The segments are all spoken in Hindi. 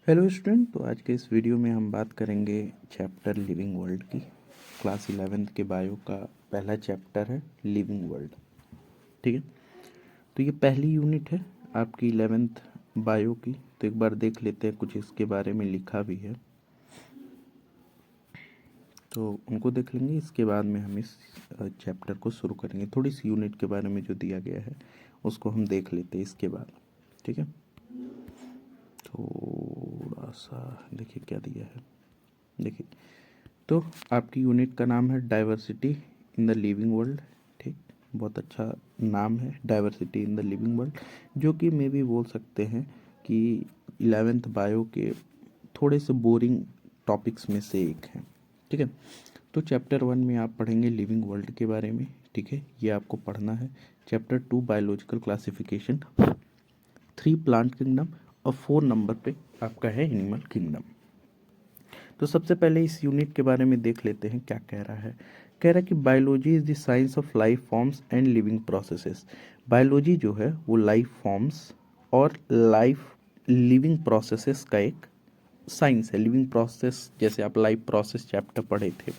Hello student. तो आज के इस वीडियो में हम बात करेंगे चैप्टर लिविंग वर्ल्ड की। क्लास 11th के बायो का पहला चैप्टर है लिविंग वर्ल्ड। ठीक है, तो ये पहली यूनिट है आपकी 11th बायो की। तो एक बार देख लेते हैं, कुछ इसके बारे में लिखा भी है तो उनको देख लेंगे। इसके बाद में हम इस चैप्टर को शुरू करेंगे। थोड़ी सी यूनिट के बारे में जो दिया गया है उसको हम देख लेते हैं इसके बाद। ठीक है, थोड़ा सा देखिए क्या दिया है। देखिए, तो आपकी यूनिट का नाम है diversity in the living world. ठीक, बहुत अच्छा नाम है, diversity in the living world, जो कि मैं भी बोल सकते हैं कि 11th बायो के थोड़े से बोरिंग टॉपिक्स में से एक है। ठीक है, तो चैप्टर 1 में आप पढ़ेंगे लिविंग वर्ल्ड के बारे में। ठीक है, ये आपको पढ़ना है। Chapter 2 biological classification, 3 plant kingdom और 4 नंबर पे आपका है एनिमल किंगडम। तो सबसे पहले इस यूनिट के बारे में देख लेते हैं क्या कह रहा है। कह रहा है कि biology is the science of life forms and living processes. Biology जो है वो लाइफ फॉर्म्स और लाइफ लिविंग प्रोसेसेस का एक साइंस है। लिविंग प्रोसेस, जैसे आप लाइफ प्रोसेस चैप्टर पढ़े थे,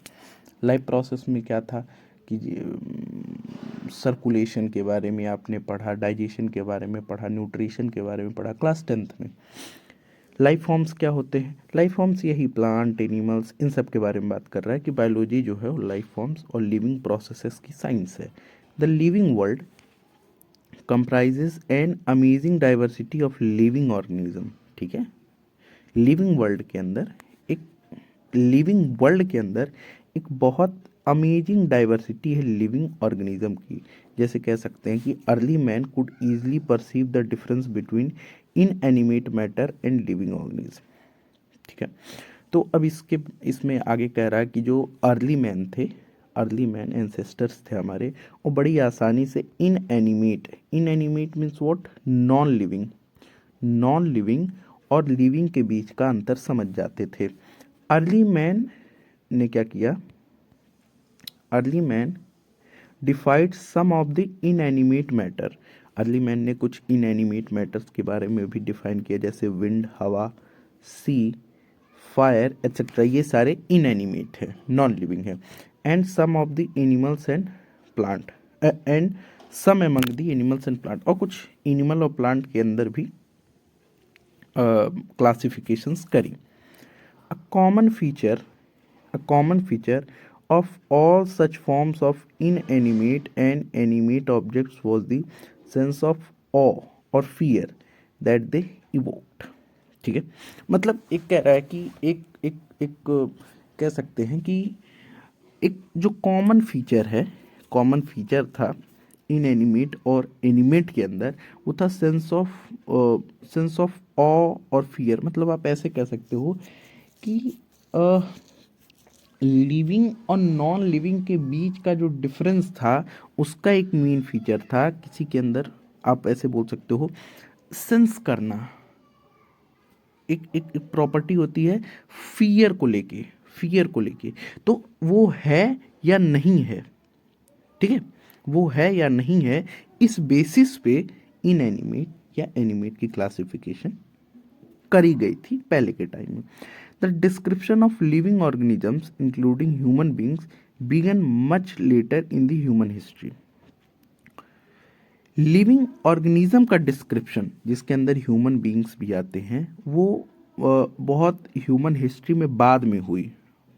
लाइफ प्रोसेस में क्या था कि सर्कुलेशन के बारे में आपने पढ़ा, डाइजेशन के बारे में पढ़ा, न्यूट्रिशन के बारे में पढ़ा क्लास 10th में। लाइफ फॉर्म्स क्या होते हैं? लाइफ फॉर्म्स यही प्लांट, एनिमल्स, इन सब के बारे में बात कर रहा है कि बायोलॉजी जो है वो लाइफ फॉर्म्स और लिविंग प्रोसेसेस की साइंस है। The living world comprises an amazing diversity of living organism. ठीक है, लिविंग वर्ल्ड के अंदर एक लिविंग वर्ल्ड के अंदर एक बहुत अमेजिंग डाइवर्सिटी है लिविंग ऑर्गेनिज्म की। जैसे कह सकते हैं कि early man could easily perceive the difference between inanimate matter and living organism. ठीक है, तो अब इसमें आगे कह रहा है कि जो अर्ली मैन थे, अर्ली मैन एंसेस्टर्स थे हमारे, वो बड़ी आसानी से inanimate means what, non living और लिविंग के बीच का अंतर समझ जाते थे। अर्ली मैन ने क्या किया? Early man defied some of the inanimate matter. Early man ने कुछ इनएनिमेट मैटर्स के बारे में भी डिफाइन किया, जैसे विंड, हवा, सी, फायर एक्सेट्रा। ये सारे इनएनिमेट है, नॉन लिविंग है। And some of the animals and plant, and some among the animals and plant, और कुछ एनिमल और प्लांट के अंदर भी क्लासिफिकेशंस करी। A common feature, a common feature of all such forms of inanimate and animate objects was the sense of awe or fear that they evoked. ठीक है, मतलब एक कह रहा है कि एक कह सकते हैं कि एक जो कॉमन फीचर था इनएनिमेट और एनिमेट के अंदर, वो था सेंस ऑफ ऑ और फियर। मतलब आप ऐसे कह सकते हो कि लिविंग और नॉन लिविंग के बीच का जो डिफरेंस था उसका एक मेन फीचर था किसी के अंदर। आप ऐसे बोल सकते हो, सेंस करना एक प्रॉपर्टी होती है फियर को लेके। तो वो है या नहीं है, ठीक है, वो है या नहीं है, इस बेसिस पे इनएनिमेट या एनिमेट की क्लासिफिकेशन करी गई थी पहले के टाइम में। The description of living organisms including human beings began much later in the human history. Living organism का डिस्क्रिप्शन, जिसके अंदर ह्यूमन बींग्स भी आते हैं, वो बहुत ह्यूमन हिस्ट्री में बाद में हुई,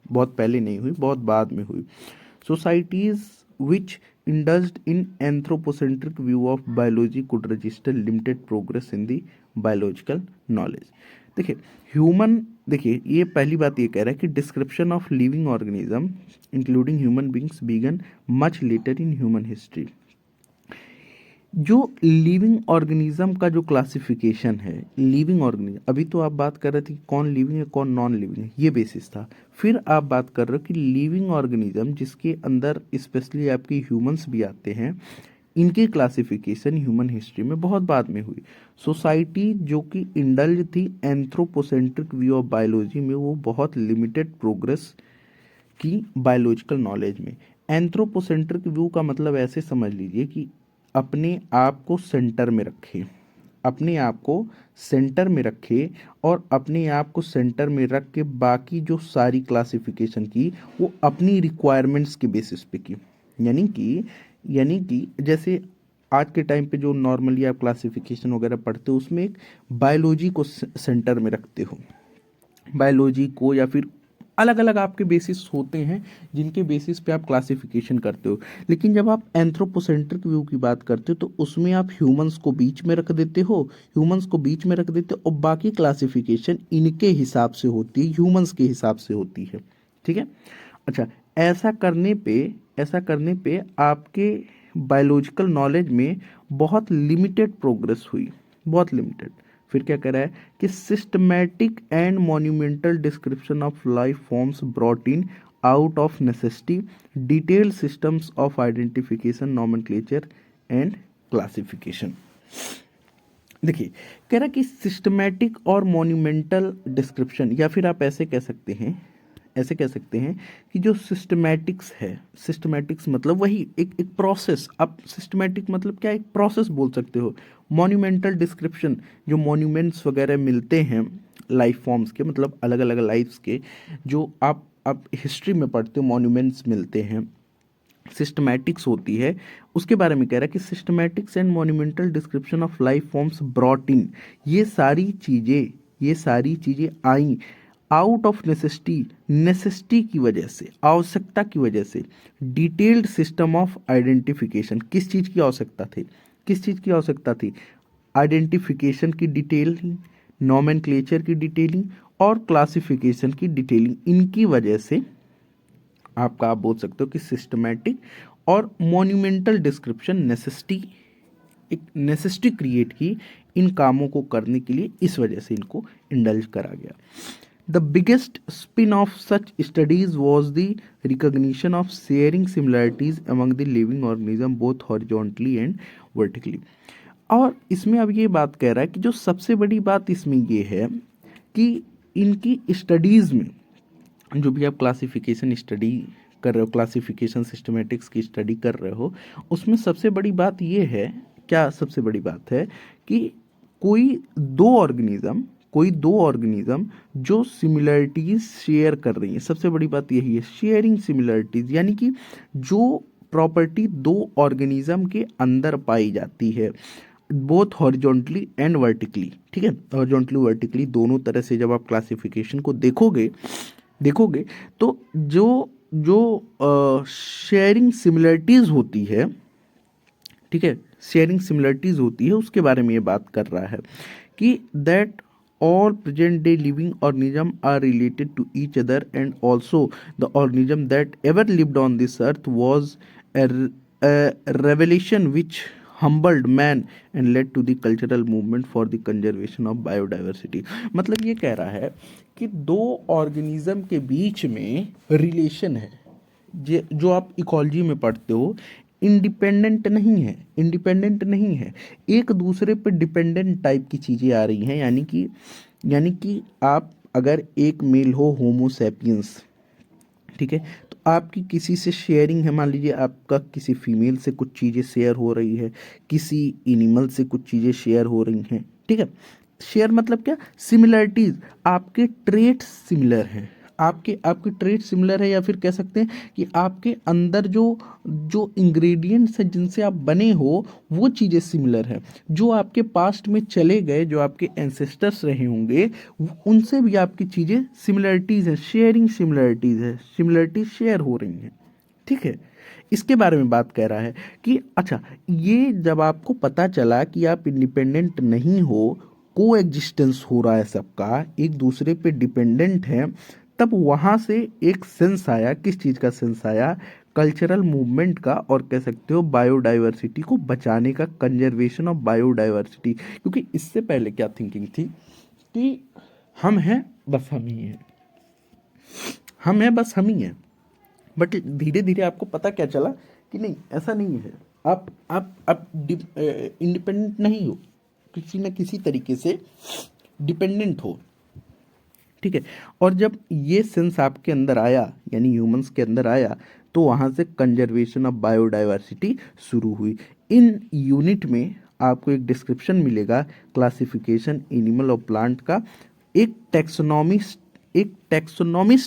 बहुत पहले नहीं हुई, बहुत बाद में हुई। Societies which indulged in anthropocentric view of biology could register limited progress in the biological knowledge. देखिए ये पहली बात ये कह रहा है कि description of living organism including human beings began much later in human history. जो लिविंग ऑर्गेनिज्म का जो क्लासिफिकेशन है, लिविंग ऑर्गेनिज्म, अभी तो आप बात कर रहे थे कि कौन लिविंग है कौन नॉन लिविंग है, ये बेसिस था। फिर आप बात कर रहे हो कि लिविंग ऑर्गेनिज्म जिसके अंदर स्पेशली आपकी ह्यूमंस भी आते हैं, इनकी क्लासिफिकेशन ह्यूमन हिस्ट्री में बहुत बाद में हुई। सोसाइटी जो कि इंडल्ज थी एंथ्रोपोसेंट्रिक व्यू ऑफ बायोलॉजी में, वो बहुत लिमिटेड प्रोग्रेस की बायोलॉजिकल नॉलेज में। एंथ्रोपोसेंट्रिक व्यू का मतलब ऐसे समझ लीजिए कि अपने आप को सेंटर में रखें, अपने आप को सेंटर में रखे और अपने आप को सेंटर में रख के बाकी जो सारी क्लासिफिकेशन की वो अपनी रिक्वायरमेंट्स के बेसिस पे की। यानी कि जैसे आज के टाइम पे जो नॉर्मली आप क्लासिफिकेशन वगैरह पढ़ते हो उसमें एक बायोलॉजी को सेंटर में रखते हो, बायोलॉजी को, या फिर अलग अलग आपके बेसिस होते हैं जिनके बेसिस पे आप क्लासिफिकेशन करते हो। लेकिन जब आप एंथ्रोपोसेंट्रिक व्यू की बात करते हो तो उसमें आप ह्यूमंस को बीच में रख देते हो, और बाकी क्लासिफिकेशन इनके हिसाब से होती है, ह्यूमंस के हिसाब से होती है। ठीक है। अच्छा, ऐसा करने पे आपके बायोलॉजिकल नॉलेज में बहुत लिमिटेड प्रोग्रेस हुई, बहुत लिमिटेड। फिर क्या करा है कि systematic and monumental description of life forms brought in out of necessity, detailed systems of identification, nomenclature and classification. देखिए, कह रहा कि सिस्टमैटिक और मॉन्यूमेंटल डिस्क्रिप्शन, या फिर आप ऐसे कह सकते हैं कि जो सिस्टमैटिक्स है, सिस्टमैटिक्स मतलब वही एक प्रोसेस। आप सिस्टमैटिक मतलब क्या, एक प्रोसेस बोल सकते हो। मॉन्यूमेंटल डिस्क्रिप्शन, जो मॉन्यूमेंट्स वगैरह मिलते हैं लाइफ फॉर्म्स के, मतलब अलग अलग लाइफ्स के, जो आप हिस्ट्री में पढ़ते हो मॉन्यूमेंट्स मिलते हैं, सिस्टमैटिक्स होती है, उसके बारे में कह रहा है कि systematics and monumental description of life forms brought in, ये सारी चीज़ें आई आउट ऑफ नेसेसिटी की वजह से, आवश्यकता की वजह से। डिटेल्ड सिस्टम ऑफ आइडेंटिफिकेशन, किस चीज़ की आवश्यकता थी? आइडेंटिफिकेशन की डिटेलिंग, नॉमेनक्लेचर की डिटेलिंग और क्लासिफिकेशन की डिटेलिंग, इनकी वजह से आप बोल सकते हो कि सिस्टमैटिक और मॉन्यूमेंटल डिस्क्रिप्शन नेसेसिटी क्रिएट की इन कामों को करने के लिए, इस वजह से इनको इंडल्ज करा गया। The biggest spin-off such studies was the recognition of sharing similarities among the living organism both horizontally and vertically। और इसमें अब ये बात कह रहा है कि जो सबसे बड़ी बात इसमें ये है कि इनकी स्टडीज़ में, जो भी आप क्लासिफिकेशन स्टडी कर रहे हो, क्लासिफिकेशन सिस्टमेटिक्स की स्टडी कर रहे हो, उसमें सबसे बड़ी बात ये है, क्या सबसे बड़ी बात है कि कोई दो ऑर्गेनिज्म जो सिमिलरिटीज शेयर कर रही हैं, सबसे बड़ी बात यही है, शेयरिंग सिमिलरिटीज, यानी कि जो प्रॉपर्टी दो ऑर्गेनिज्म के अंदर पाई जाती है, बोथ हॉरिजॉन्टली एंड वर्टिकली। ठीक है, हॉरिजॉन्टली वर्टिकली दोनों तरह से जब आप क्लासिफिकेशन को देखोगे तो जो जो शेयरिंग सिमिलरिटीज होती है, ठीक है, शेयरिंग सिमिलरिटीज होती है, उसके बारे में ये बात कर रहा है कि that all present day living organism are related to each other, and also the organism that ever lived on this earth was a revelation which humbled man and led to the cultural movement for the conservation of biodiversity। मतलब ये कह रहा है कि दो ऑर्गेनिज्म के बीच में रिलेशन है, जो आप इकोलॉजी में पढ़ते हो, इंडिपेंडेंट नहीं है, एक दूसरे पे डिपेंडेंट टाइप की चीज़ें आ रही हैं। यानी कि आप अगर एक मेल हो, होमोसैपियंस, ठीक है, तो आपकी किसी से शेयरिंग है, मान लीजिए आपका किसी फीमेल से कुछ चीज़ें शेयर हो रही है, किसी एनिमल से कुछ चीज़ें शेयर हो रही हैं। ठीक है, शेयर मतलब क्या, सिमिलरिटीज, आपके ट्रेट्स सिमिलर हैं, आपके ट्रेट सिमिलर है, या फिर कह सकते हैं कि आपके अंदर जो जो इंग्रेडिएंट्स हैं जिनसे आप बने हो वो चीज़ें सिमिलर है, जो आपके पास्ट में चले गए, जो आपके एंसेस्टर्स रहे होंगे, उनसे भी आपकी चीज़ें सिमिलरिटीज़ हैं, शेयरिंग सिमिलरिटीज़ है, सिमिलरिटीज शेयर हो रही हैं। ठीक है, इसके बारे में बात कह रहा है कि अच्छा, ये जब आपको पता चला कि आप इंडिपेंडेंट नहीं हो, को एग्जिस्टेंस हो रहा है सबका, एक दूसरे पे डिपेंडेंट है, तब वहाँ से एक सेंस आया, किस चीज़ का सेंस आया, कल्चरल मूवमेंट का, और कह सकते हो बायोडाइवर्सिटी को बचाने का, कंजर्वेशन ऑफ बायोडाइवर्सिटी। क्योंकि इससे पहले क्या थिंकिंग थी कि हम हैं बस हम ही हैं, बट धीरे धीरे आपको पता क्या चला कि नहीं, ऐसा नहीं है, आप इंडिपेंडेंट नहीं हो, किसी न किसी तरीके से डिपेंडेंट हो। ठीक है, और जब ये सेंस आपके अंदर आया, यानी ह्यूमंस के अंदर आया, तो वहाँ से कंजर्वेशन ऑफ बायोडाइवर्सिटी शुरू हुई। इन यूनिट में आपको एक डिस्क्रिप्शन मिलेगा क्लासिफिकेशन एनिमल और प्लांट का एक टैक्सोनॉमिस्ट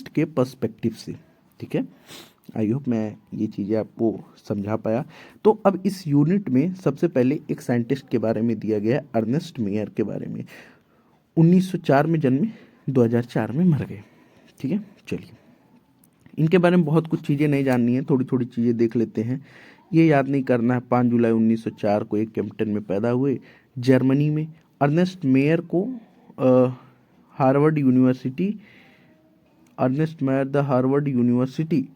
के पर्सपेक्टिव से। ठीक है, आई होप मैं ये चीज़ें आपको समझा पाया। तो अब इस यूनिट में सबसे पहले एक साइंटिस्ट के बारे में दिया गया है, अर्नेस्ट मेयर के बारे में। 1904 में जन्मे, 2004 में मर गए। ठीक है, चलिए इनके बारे में बहुत कुछ चीज़ें नहीं जाननी है, थोड़ी थोड़ी चीज़ें देख लेते हैं। ये याद नहीं करना है, 5 जुलाई 1904 को एक कैम्पटन में पैदा हुए, जर्मनी में। अर्नेस्ट मेयर को Harvard University, Ernest Mayr the Harvard University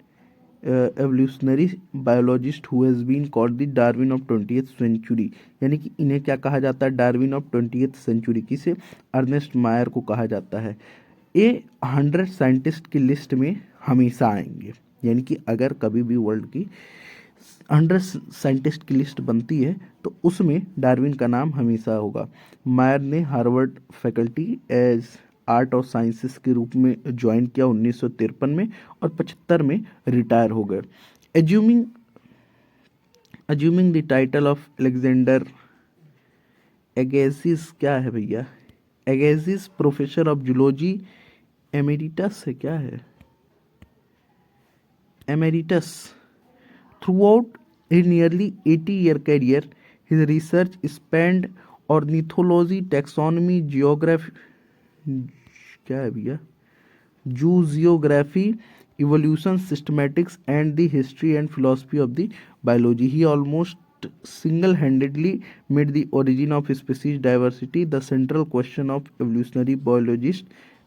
evolutionary biologist who has been called the Darwin of 20th century, यानी कि इन्हें क्या कहा जाता है, डार्विन ऑफ 20th सेंचुरी। किसे, अर्नेस्ट मायर को कहा जाता है। ये 100 साइंटिस्ट की लिस्ट में हमेशा आएंगे, यानी कि अगर कभी भी वर्ल्ड की 100 साइंटिस्ट की लिस्ट बनती है तो उसमें डार्विन का नाम हमेशा होगा। मायर ने हार्वर्ड फैकल्टी एज आर्ट और साइंसेस के रूप में ज्वाइन किया 1953 में और 75 में रिटायर हो गए। Assuming the title of Alexander Agassiz, क्या है भैया, Agassiz professor of zoology emeritus है, क्या है, emeritus. Throughout his nearly 80-year career, his research spanned ornithology, taxonomy, geography, क्या है भैया, zoography, evolution, systematics, and the history and philosophy of the biology. He almost single-handedly made the origin of species diversity the central question of evolutionary biologists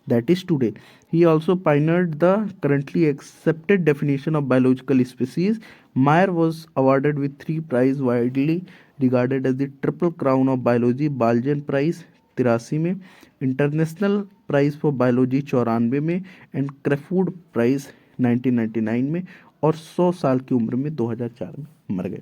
that is today. He also pioneered the currently accepted definition of biological species. Meyer was awarded with 3 prizes widely regarded as the Triple Crown of Biology: Balzan prize 83 में, इंटरनेशनल प्राइज फॉर बायोलॉजी 94 में, एंड क्रेफूड प्राइज 1999 में, और 100 साल की उम्र में 2004 में मर गए।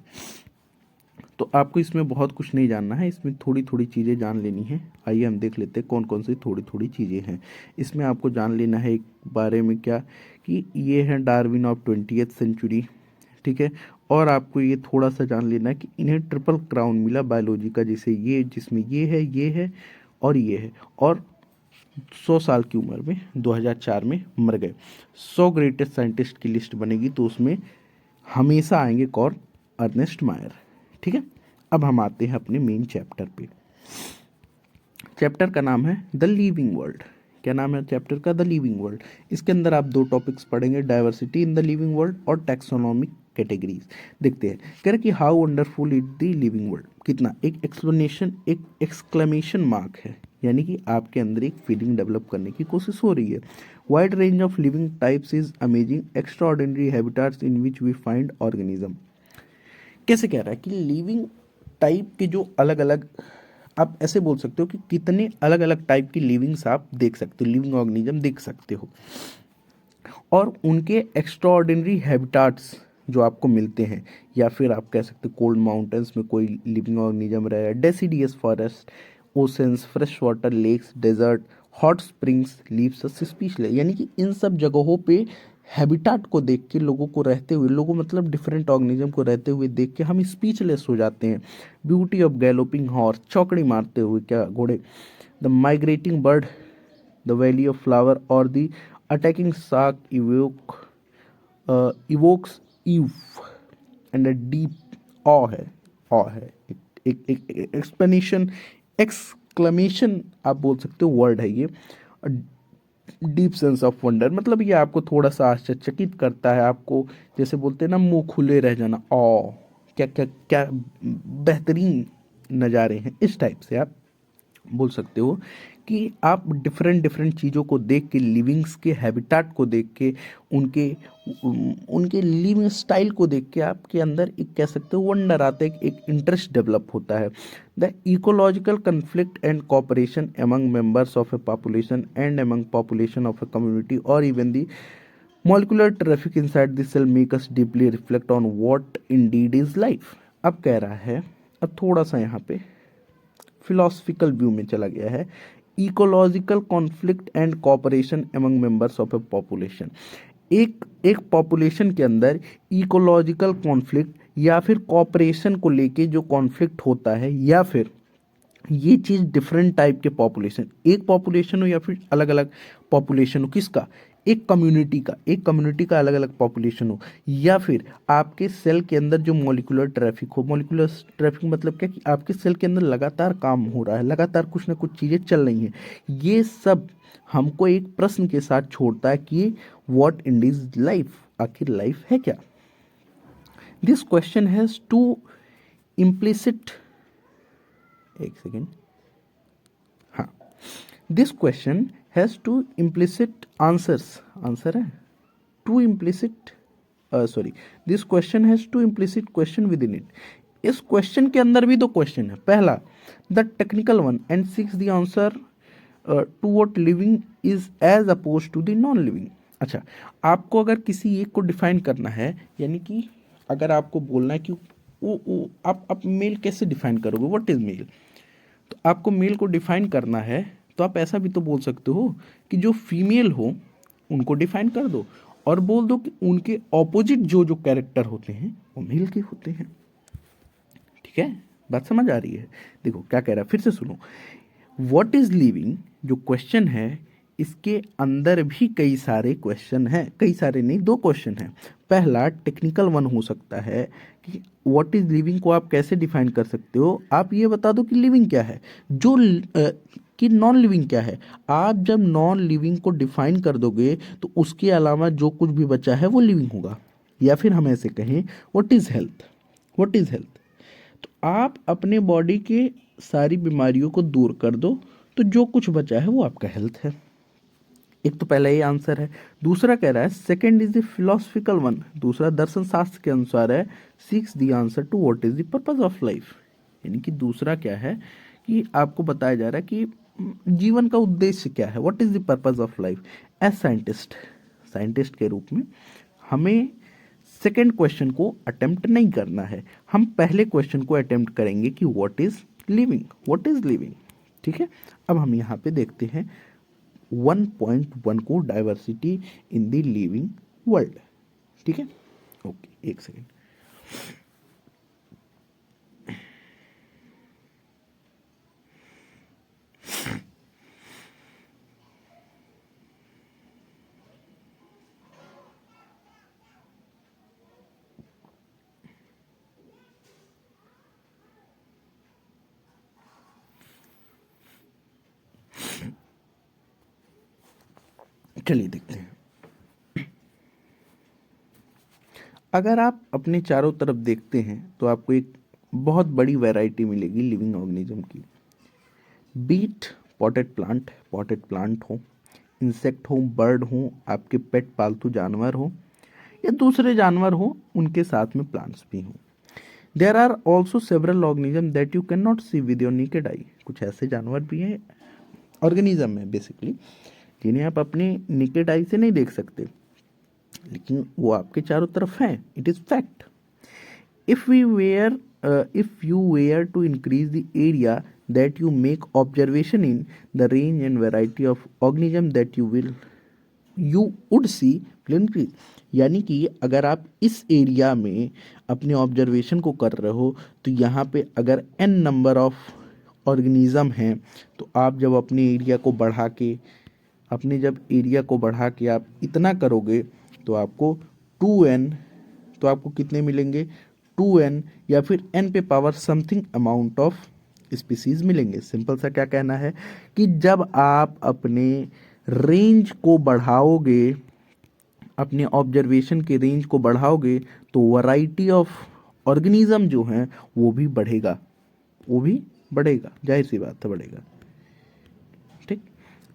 तो आपको इसमें बहुत कुछ नहीं जानना है, इसमें थोड़ी थोड़ी चीज़ें जान लेनी है। आइए हम देख लेते हैं कौन कौन सी थोड़ी थोड़ी चीज़ें हैं। इसमें आपको जान लेना है एक बारे में क्या, कि ये है डार्विन ऑफ 20th सेंचुरी। ठीक है, और आपको ये थोड़ा सा जान लेना है कि इन्हें ट्रिपल क्राउन मिला बायोलॉजी का, जैसे ये, जिसमें ये है और ये है, और 100 साल की उम्र में 2004 में मर गए। 100 ग्रेटेस्ट साइंटिस्ट की लिस्ट बनेगी तो उसमें हमेशा आएंगे कौन, अर्नेस्ट मायर। ठीक है, अब हम आते हैं अपने मेन चैप्टर पे। चैप्टर का नाम है द लिविंग वर्ल्ड। क्या नाम है चैप्टर का, द लिविंग वर्ल्ड। इसके अंदर आप 2 टॉपिक्स पढ़ेंगे, diversity in the living world और टैक्सोनॉमिक कैटेगरीज। देखते हैं, कह रहे कि how wonderful is the living world. कितना, एक एक्सप्लेनेशन, एक एक्सक्लेमेशन मार्क है, यानी कि आपके अंदर एक फीलिंग डेवलप करने की कोशिश हो रही है। Wide range of living types is amazing extraordinary habitats in which we find organism. कैसे कह रहा है कि लिविंग टाइप के जो अलग अलग, आप ऐसे बोल सकते हो कि कितने अलग अलग टाइप की लिविंग्स आप देख सकते हो, लिविंग ऑर्गेनिज्म देख सकते हो, और उनके एक्स्ट्राऑर्डिनरी हैबिटाट्स जो आपको मिलते हैं, या फिर आप कह सकते हो कोल्ड माउंटेन्स में कोई लिविंग ऑर्गेनिज्म रह रहा है, deciduous forest, oceans, fresh water lakes, desert, hot springs, leaves speechless, यानी कि इन सब जगहों पे हैबिटाट को देख के लोगों को रहते हुए, लोगों मतलब डिफरेंट ऑर्गेनिज्म को रहते हुए देख के हम स्पीचलेस हो जाते हैं। ब्यूटी ऑफ गैलोपिंग हॉर्स, चौकड़ी मारते हुए क्या घोड़े, the migrating bird, the valley of flower, और the attacking shark evokes eve and a deep awe है एक एक्सप्लेनेशन, एक्सक्लेमेशन आप बोल सकते हो वर्ड है ये। डीप सेंस ऑफ वंडर, मतलब ये आपको थोड़ा सा आश्चर्यचकित करता है, आपको जैसे बोलते हैं ना मुंह खुले रह जाना, ओ क्या क्या क्या बेहतरीन नज़ारे हैं, इस टाइप से आप बोल सकते हो कि आप डिफरेंट डिफरेंट चीज़ों को देख के, लिविंग्स के हैबिटाट को देख के, उनके लिविंग स्टाइल को देख के आपके अंदर एक कह सकते हो वंडर आता है, एक इंटरेस्ट डेवलप होता है। The ecological conflict and cooperation among members of a population and among population of a community और even the molecular traffic inside the cell make us deeply reflect on what indeed is life। अब कह रहा है, अब थोड़ा सा यहाँ पे फिलोसफिकल व्यू में चला गया है। Ecological conflict and cooperation among members of a population, एक पॉपुलेशन के अंदर इकोलॉजिकल कॉन्फ्लिक्ट या फिर कॉपरेशन को लेके जो कॉन्फ्लिक्ट होता है, या फिर ये चीज़ डिफरेंट टाइप के पॉपुलेशन, एक पॉपुलेशन हो या फिर अलग अलग पॉपुलेशन हो, किसका, एक कम्युनिटी का अलग अलग पॉपुलेशन हो, या फिर आपके सेल के अंदर जो मॉलिक्यूलर ट्रैफिक हो। मॉलिक्यूलर ट्रैफिक मतलब क्या, कि आपके सेल के अंदर लगातार काम हो रहा है, लगातार कुछ ना कुछ चीज़ें चल रही हैं। ये सब हमको एक प्रश्न के साथ छोड़ता है कि व्हाट इज लाइफ, आखिर लाइफ है क्या। This question has two implicit, एक सेकेंड, हाँ, this question has two implicit answers, answer है two implicit, sorry, this question has two implicit question within it. इस क्वेश्चन के अंदर भी दो क्वेश्चन है। पहला, the technical one and seeks the answer to what living is as oppose to the non living. अच्छा, आपको अगर किसी एक को डिफाइन करना है, यानी कि अगर आपको बोलना है कि वो आप मेल कैसे डिफाइन करोगे, व्हाट इज मेल, तो आपको मेल को डिफाइन करना है तो आप ऐसा भी तो बोल सकते हो कि जो फीमेल हो उनको डिफाइन कर दो, और बोल दो कि उनके ऑपोजिट जो जो कैरेक्टर होते हैं वो मेल के होते हैं। ठीक है, बात समझ आ रही है। देखो क्या कह रहा है, फिर से सुनो। व्हाट इज लिविंग जो क्वेश्चन है, इसके अंदर भी कई सारे क्वेश्चन हैं, कई सारे नहीं, दो क्वेश्चन हैं। पहला टेक्निकल वन हो सकता है कि व्हाट इज लिविंग को आप कैसे डिफाइन कर सकते हो, आप ये बता दो कि लिविंग क्या है, जो कि नॉन लिविंग क्या है। आप जब नॉन लिविंग को डिफाइन कर दोगे तो उसके अलावा जो कुछ भी बचा है वो लिविंग होगा। या फिर हम ऐसे कहें, what is health, what is health, तो आप अपने बॉडी के सारी बीमारियों को दूर कर दो तो जो कुछ बचा है वो आपका हेल्थ है। एक तो पहला ये आंसर है। दूसरा कह रहा है second is the philosophical one, दूसरा दर्शन शास्त्र के अनुसार है, seeks the answer to what is the purpose of life. यानी कि दूसरा क्या है कि आपको बताया जा रहा है कि जीवन का उद्देश्य क्या है, what is the purpose of life. As scientist, scientist के रूप में हमें सेकेंड क्वेश्चन को अटेम्प्ट नहीं करना है, हम पहले क्वेश्चन को अटेम्प्ट करेंगे कि what is living, what is living. ठीक है, अब हम यहाँ पे देखते हैं 1.1 को, diversity in the living world. ठीक है, ओके, एक सेकेंड। चलिए देखते हैं। अगर आप अपने चारों तरफ देखते हैं तो आपको एक बहुत बड़ी वैरायटी मिलेगी लिविंग ऑर्गेनिज्म की। बीट पॉटेड प्लांट हो, इंसेक्ट हो, बर्ड हो, आपके पेट पालतू जानवर हो, या दूसरे जानवर हो, उनके साथ में प्लांट्स भी हों। There are also several organism that you can not see with your naked eye. कुछ ऐसे जानवर भी हैं, ऑर्गेनिज्म है बेसिकली, जिन्हें आप अपने नेकेड आई से नहीं देख सकते, लेकिन वो आपके चारों तरफ हैं। It is fact. if we were if you were to increase the area that you make observation in, the range and variety of organism that you would see will increase। यानी कि अगर आप इस एरिया में अपने ऑब्जर्वेशन को कर रहे हो तो यहाँ पे अगर n नंबर ऑफ ऑर्गेनिज्म हैं, तो आप जब अपने एरिया को बढ़ा के, अपने जब एरिया को बढ़ा के आप इतना करोगे तो आपको 2n, तो आपको कितने मिलेंगे, 2n, या फिर n पे power something amount of species मिलेंगे। सिंपल सा क्या कहना है कि जब आप अपने रेंज को बढ़ाओगे, अपने ऑब्जर्वेशन के रेंज को बढ़ाओगे, तो वैरायटी ऑफ ऑर्गेनिज्म जो हैं वो भी बढ़ेगा, वो भी बढ़ेगा, जाहिर सी बात है बढ़ेगा। ठीक,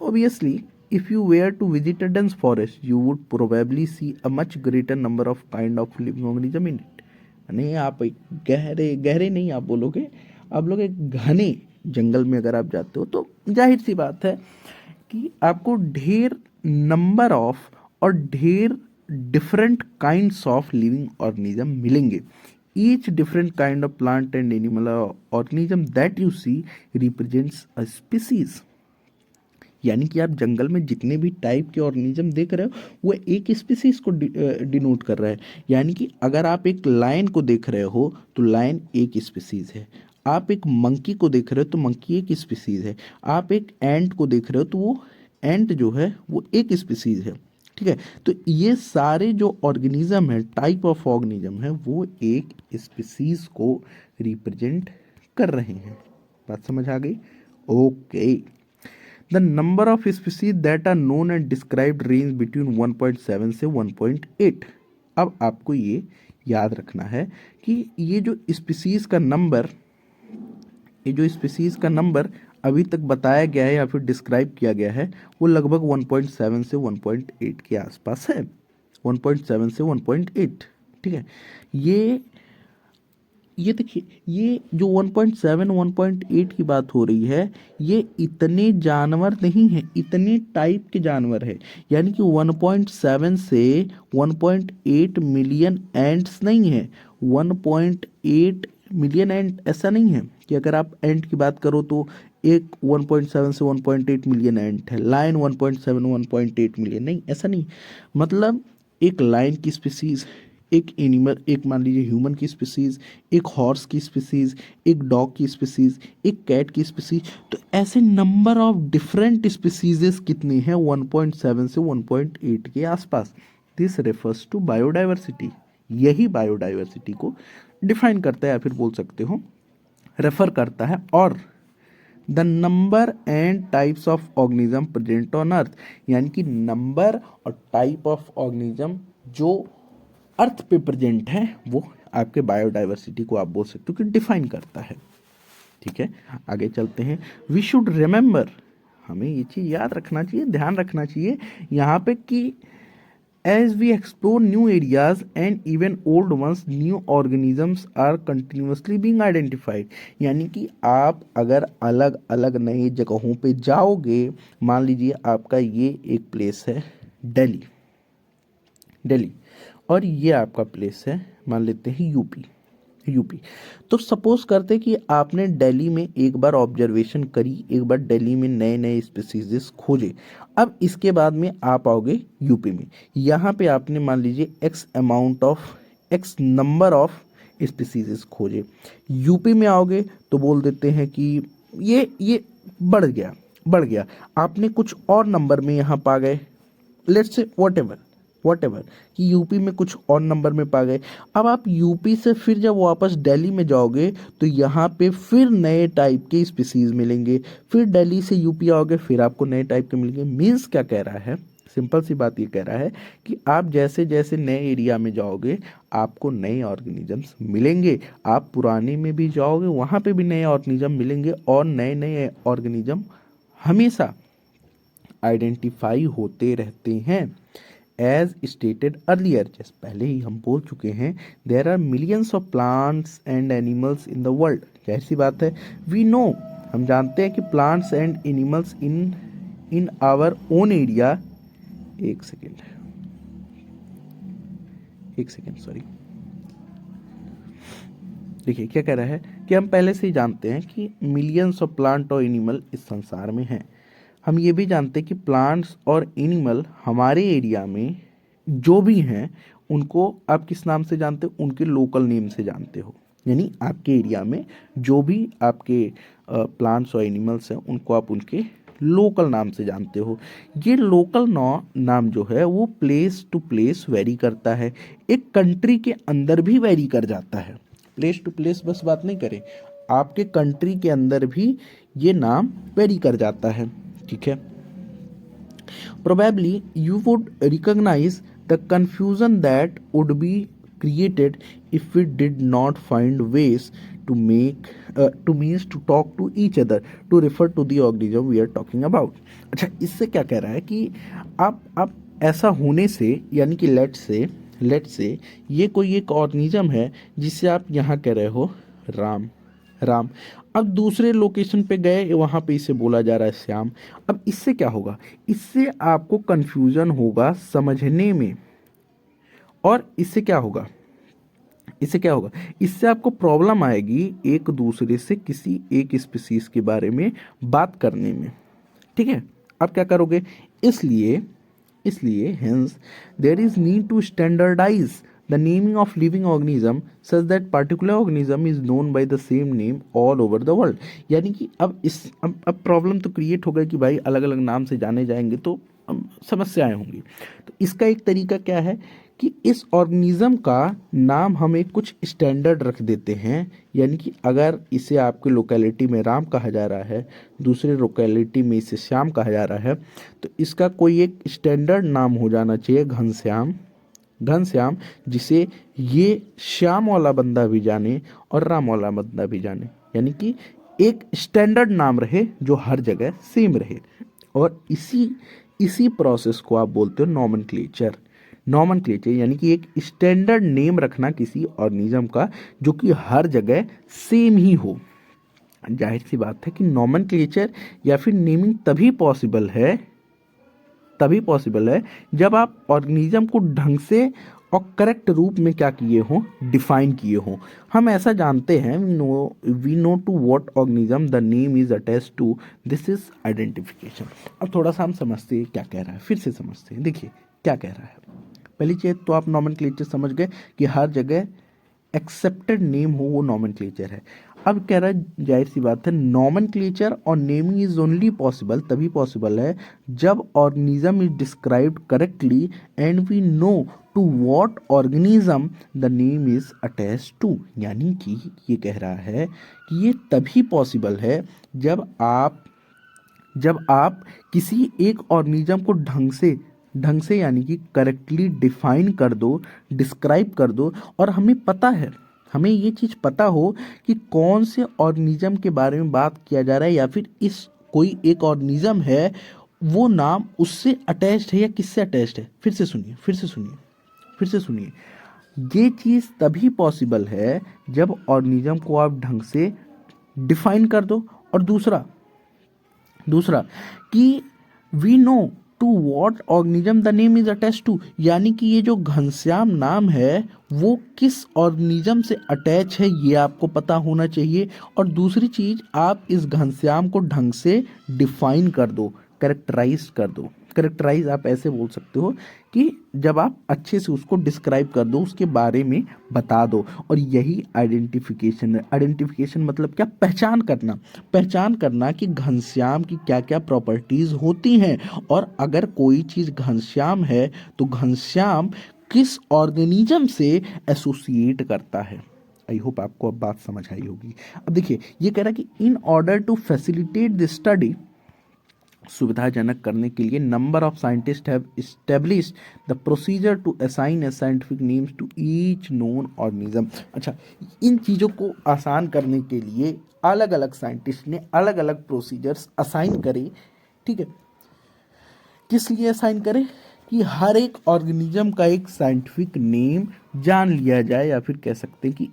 obviously if you were to visit a dense forest you would probably see a much greater number of kind of living organism in it। नहीं, आप एक गहरे गहरे नहीं आप बोलोगे, आप लोग एक घने जंगल में अगर आप जाते हो तो जाहिर सी बात है कि आपको ढेर नंबर ऑफ और ढेर different kinds of living organism मिलेंगे। Each different kind of plant and animal organism that you see represents a species. यानी कि आप जंगल में जितने भी टाइप के ऑर्गेनिज्म देख रहे हो वो एक स्पीसीज को डिनोट कर रहा है। यानी कि अगर आप एक लायन को देख रहे हो तो लायन एक स्पीसीज है, आप एक मंकी को देख रहे हो तो मंकी एक स्पीसीज है, आप एक एंट को देख रहे हो तो वो एंट जो है वो एक स्पीसीज है। ठीक है, तो ये सारे जो ऑर्गेनिज्म है, टाइप ऑफ ऑर्गेनिज्म है, वो एक स्पीसीज को रिप्रेजेंट कर रहे हैं। बात समझ आ गई? Okay. The number of species that are known and described range between 1.7 से 1.8। अब आपको ये याद रखना है कि ये जो स्पीसीज का नंबर, ये जो स्पीसीज का नंबर अभी तक बताया गया है या फिर डिस्क्राइब किया गया है वो लगभग 1.7 से 1.8 के आसपास है। 1.7 से 1.8। ठीक है, ये देखिए, ये जो 1.7 1.8 की बात हो रही है, ये इतने जानवर नहीं है, इतने टाइप के जानवर है। यानी कि 1.7 से 1.8 मिलियन एंट्स नहीं है, 1.8 मिलियन एंट ऐसा नहीं है कि अगर आप एंट की बात करो तो एक 1.7 से 1.8 मिलियन एंट है, लायन 1.7 1.8 मिलियन नहीं, ऐसा नहीं। मतलब एक लायन की स्पीसीज, एक एनिमल, एक मान लीजिए ह्यूमन की स्पीसीज, एक हॉर्स की स्पीसीज, एक डॉग की स्पीसीज, एक कैट की स्पीसीज, तो ऐसे नंबर ऑफ डिफरेंट स्पीसीजेस कितनी हैं? 1.7 से 1.8 के आसपास। This refers to biodiversity. यही बायोडाइवर्सिटी को डिफाइन करता है या फिर बोल सकते हो रेफर करता है। और the number and types of organism present on earth, यानी कि नंबर और टाइप ऑफ ऑर्गेनिज्म जो अर्थ पे प्रेजेंट है वो आपके बायोडाइवर्सिटी को आप बोल सकते हो कि डिफाइन करता है। ठीक है, आगे चलते हैं। वी शुड रिमेंबर, हमें ये चीज़ याद रखना चाहिए, ध्यान रखना चाहिए यहाँ पे कि as we explore new areas and even old ones, new organisms are continuously being identified. यानी कि आप अगर अलग अलग नई जगहों पे जाओगे, मान लीजिए आपका ये एक प्लेस है दिल्ली, दिल्ली, और ये आपका प्लेस है मान लेते हैं यूपी, यूपी। तो सपोज करते कि आपने दिल्ली में एक बार ऑब्जर्वेशन करी, एक बार दिल्ली में नए नए स्पीसीज खोजे। अब इसके बाद में आप आओगे यूपी में, यहाँ पे आपने मान लीजिए x amount of, x number of species खोजे। यूपी में आओगे तो बोल देते हैं कि ये बढ़ गया, बढ़ गया, आपने कुछ और नंबर में यहाँ पा गए, लेट्स से वट एवर कि यूपी में कुछ और नंबर में पा गए। अब आप यूपी से फिर जब वापस दिल्ली में जाओगे तो यहाँ पे फिर नए टाइप के स्पीसीज मिलेंगे, फिर दिल्ली से यूपी आओगे फिर आपको नए टाइप के मिलेंगे। मीन्स क्या कह रहा है, सिंपल सी बात ये कह रहा है कि आप जैसे जैसे नए एरिया में जाओगे आपको नए ऑर्गेनिजम्स मिलेंगे, आप पुराने में भी जाओगे वहाँ पे भी नए ऑर्गेनिज्म मिलेंगे, और नए नए ऑर्गेनिज्म हमेशा आइडेंटिफाई होते रहते हैं। एज स्टेटेड अर्लियर, जैसे पहले ही हम बोल चुके हैं, there are millions of plants and animals in the world. कैसी बात है, वी नो, हम जानते हैं कि plants and animals in in our own area, एक सेकेंड सॉरी, देखिए क्या कह रहा है कि हम पहले से ही जानते हैं कि मिलियंस ऑफ प्लांट और एनिमल इस संसार में हैं। हम ये भी जानते हैं कि प्लांट्स और एनिमल हमारे एरिया में जो भी हैं उनको आप किस नाम से जानते हो? उनके लोकल नेम से जानते हो। यानी आपके एरिया में जो भी आपके प्लांट्स और एनिमल्स हैं उनको आप उनके लोकल नाम से जानते हो। ये लोकल नाम जो है वो प्लेस टू प्लेस वेरी करता है, एक कंट्री के अंदर भी वेरी कर जाता है। प्लेस टू प्लेस बस बात नहीं करें, आपके कंट्री के अंदर भी ये नाम वेरी कर जाता है। ठीक है, probably you would recognise the confusion that would be created if we did not find ways to make to means to talk to each other to refer to the organism we are talking about। अच्छा, इससे क्या कह रहा है कि आप ऐसा होने से, यानी कि लेट से ये कोई एक ऑर्गेनिज्म है जिससे आप यहाँ कह रहे हो राम, राम, अब दूसरे लोकेशन पे गए वहाँ पे इसे बोला जा रहा है श्याम। अब इससे क्या होगा, इससे आपको कंफ्यूजन होगा समझने में, और इससे क्या होगा, इससे आपको प्रॉब्लम आएगी एक दूसरे से किसी एक स्पीसीज के बारे में बात करने में। ठीक है, आप क्या करोगे, इसलिए इसलिए hence there is need to standardise the naming of living organism such that particular organism is known by the same name all over the world. यानी कि अब प्रॉब्लम तो क्रिएट हो गई कि भाई अलग अलग नाम से जाने जाएंगे तो समस्याएं होंगी। तो इसका एक तरीका क्या है कि इस ऑर्गेनिज्म का नाम हम एक कुछ स्टैंडर्ड रख देते हैं। यानी कि अगर इसे आपके लोकेलिटी में राम कहा जा रहा है, दूसरे लोकेलिटी में इसे श्याम कहा जा रहा है, तो इसका कोई एक स्टैंडर्ड नाम हो जाना चाहिए, घनश्याम। घनश्याम जिसे ये श्याम वाला बंदा भी जाने और राम वाला बंदा भी जाने। यानी कि एक स्टैंडर्ड नाम रहे जो हर जगह सेम रहे। और इसी इसी प्रोसेस को आप बोलते हो नॉमेनक्लेचर। नॉमेनक्लेचर यानी कि एक स्टैंडर्ड नेम रखना किसी ऑर्गेनिज्म का जो कि हर जगह सेम ही हो। जाहिर सी बात है कि नॉमेनक्लेचर या फिर नेमिंग तभी पॉसिबल है जब आप ऑर्गेनिज्म को ढंग से और करेक्ट रूप में क्या किए हों, डिफाइन किए हों। हम ऐसा जानते हैं, we know to what organism the name is attached to, this is identification. अब थोड़ा सा हम समझते हैं क्या कह रहा है, फिर से समझते हैं। देखिए क्या कह रहा है। पहली चीज तो आप नॉमेनक्लेचर समझ गए कि हर जगह एक्सेप्टेड नेम हो वो नॉमेनक्लेचर है। अब कह रहा है, जाहिर सी बात है, नॉमेनक्लेचर और नेमिंग इज ओनली पॉसिबल, तभी पॉसिबल है जब organism is described correctly and we know to what organism the name is attached to. यानी कि ये कह रहा है कि ये तभी पॉसिबल है जब आप किसी एक ऑर्गेनिज्म को ढंग से यानी कि करेक्टली डिफाइन कर दो, डिस्क्राइब कर दो, और हमें ये चीज़ पता हो कि कौन से ऑर्गेनिज्म के बारे में बात किया जा रहा है, या फिर इस कोई एक ऑर्गेनिज्म है वो नाम उससे अटैच्ड है या किससे अटैच्ड है। फिर से सुनिए। ये चीज़ तभी पॉसिबल है जब ऑर्गेनिज्म को आप ढंग से डिफाइन कर दो। और दूसरा कि we know to what organism the name is attach to, यानी कि ये जो घनश्याम नाम है वो किस ऑर्गेनिज्म से अटैच है ये आपको पता होना चाहिए। और दूसरी चीज, आप इस घनश्याम को ढंग से डिफाइन कर दो, करेक्टराइज कर दो। करेक्टराइज आप ऐसे बोल सकते हो कि जब आप अच्छे से उसको डिस्क्राइब कर दो, उसके बारे में बता दो। और यही आइडेंटिफिकेशन है। आइडेंटिफिकेशन मतलब क्या, पहचान करना कि घनश्याम की क्या क्या प्रॉपर्टीज होती हैं, और अगर कोई चीज़ घनश्याम है तो घनश्याम किस ऑर्गेनिज्म से एसोसिएट करता है। आई होप आपको अब बात समझ आई होगी। अब देखिए ये कह रहा है कि in order to facilitate the study, सुविधाजनक करने के लिए, number of scientist have established the procedure to assign a scientific names to each known organism. अच्छा, इन चीज़ों को आसान करने के लिए अलग अलग साइंटिस्ट ने अलग अलग प्रोसीजर्स असाइन करे। ठीक है, किस लिए असाइन करे कि हर एक ऑर्गेनिज्म का एक साइंटिफिक नेम जान लिया जाए, या फिर कह सकते हैं कि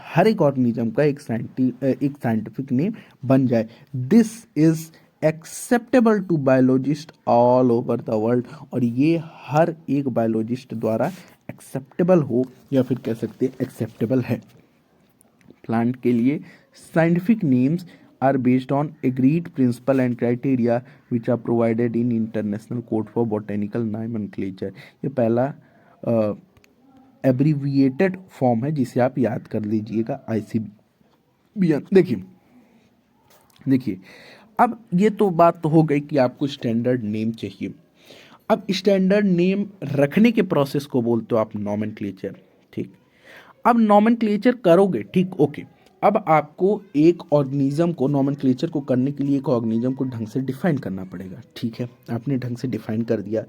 हर एक ऑर्गेनिज्म का एक साइंटिफिक नेम बन जाए। This is acceptable to biologist all over the world, और ये हर एक बायोलॉजिस्ट द्वारा एक्सेप्टेबल हो, या फिर कह सकते हैं एक्सेप्टेबल है। प्लांट के लिए scientific names are based on agreed principle and criteria which are provided in International Code for Botanical Nomenclature। ये पहला एब्रीविएटेड फॉर्म है जिसे आप याद कर लीजिएगा, ICBN। देखिए अब ये तो बात तो हो गई कि आपको स्टैंडर्ड नेम चाहिए। अब स्टैंडर्ड नेम रखने के प्रोसेस को बोलते हो आप नॉमेनक्लेचर। ठीक, अब नॉमेनक्लेचर करोगे, ठीक, ओके। अब आपको एक ऑर्गेनिज्म को, नॉमेनक्लेचर को करने के लिए एक ऑर्गेनिज्म को ढंग से डिफाइन करना पड़ेगा। ठीक है, आपने ढंग से डिफाइन कर दिया।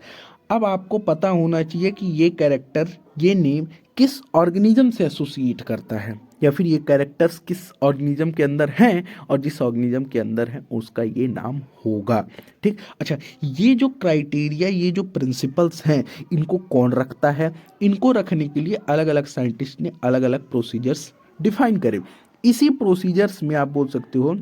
अब आपको पता होना चाहिए कि ये कैरेक्टर, ये नेम किस ऑर्गेनिज्म से एसोसिएट करता है, या फिर ये कैरेक्टर्स किस ऑर्गेनिज्म के अंदर हैं, और जिस ऑर्गेनिज्म के अंदर है उसका ये नाम होगा। ठीक, अच्छा, ये जो क्राइटेरिया, ये जो प्रिंसिपल्स हैं, इनको कौन रखता है? इनको रखने के लिए अलग अलग साइंटिस्ट ने अलग अलग प्रोसीजर्स डिफाइन करे। इसी प्रोसीजर्स में आप बोल सकते हो,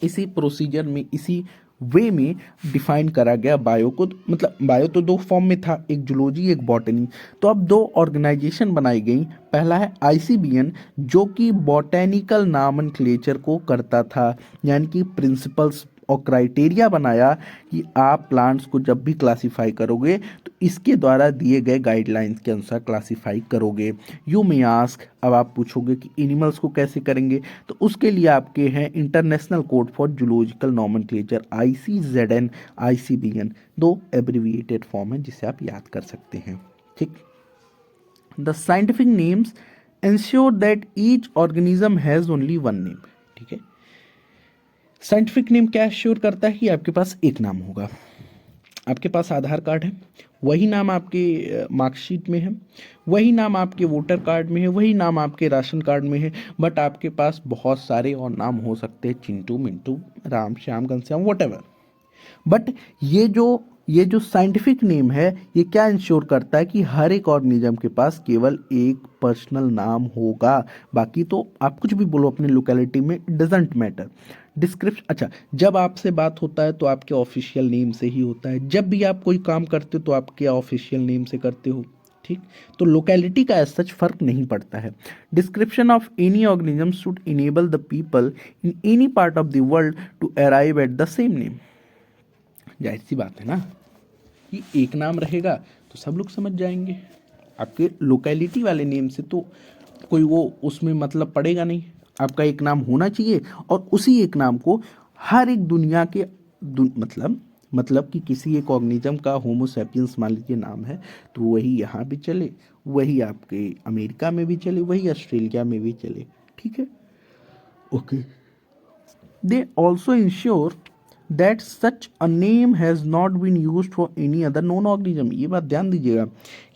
इसी प्रोसीजर में, इसी वे में डिफाइन करा गया बायो को। मतलब बायो तो दो फॉर्म में था, एक जूलॉजी एक बॉटनी। तो अब दो ऑर्गेनाइजेशन बनाई गई। पहला है ICBN जो कि बॉटेनिकल नॉमेनक्लेचर को करता था, यानी कि प्रिंसिपल्स और क्राइटेरिया बनाया कि आप प्लांट्स को जब भी क्लासीफाई करोगे तो इसके द्वारा दिए गए गाइडलाइंस के अनुसार क्लासीफाई करोगे। यू मे आस्क, अब आप पूछोगे कि एनिमल्स को कैसे करेंगे, तो उसके लिए आपके हैं international code for zoological nomenclature ICZN, ICBN, दो एब्रिविएटेड फॉर्म है जिसे आप याद कर सकते हैं। ठीक, the scientific names ensure that each organism has only one name. ठीक है, साइंटिफिक नेम क्या एश्योर करता है कि आपके पास एक नाम होगा। आपके पास आधार कार्ड है, वही नाम आपके मार्कशीट में है, वही नाम आपके वोटर कार्ड में है, वही नाम आपके राशन कार्ड में है, बट आपके पास बहुत सारे और नाम हो सकते हैं, चिंटू, मिंटू, राम, श्याम, घनश्याम, वॉटेवर। बट ये जो साइंटिफिक नेम है ये क्या इंश्योर करता है कि हर एक ऑर्गेनिज्म के पास केवल एक पर्सनल नाम होगा। बाकी तो आप कुछ भी बोलो अपने लोकेलिटी में, डजेंट मैटर। डिस्क्रिप्शन, अच्छा, जब आपसे बात होता है तो आपके ऑफिशियल नेम से ही होता है, जब भी आप कोई काम करते हो तो आपके ऑफिशियल नेम से करते हो। ठीक, तो लोकेलिटी का एज सच फर्क नहीं पड़ता है। Description of any organism should enable the people in any part of the world to arrive at the same name. जाहिर सी बात है ना कि एक नाम रहेगा तो सब लोग समझ जाएंगे। आपके लोकेलिटी वाले नेम से तो कोई वो उसमें मतलब पड़ेगा नहीं। आपका एक नाम होना चाहिए और उसी एक नाम को हर एक दुनिया के मतलब कि किसी एक ऑर्गेनिज्म का होमो सैपियंस मान लीजिए नाम है, तो वही यहाँ भी चले, वही आपके अमेरिका में भी चले, वही ऑस्ट्रेलिया में भी चले। ठीक है, okay. They also ensure that such a name has not been used for any other known organism. ये बात ध्यान दीजिएगा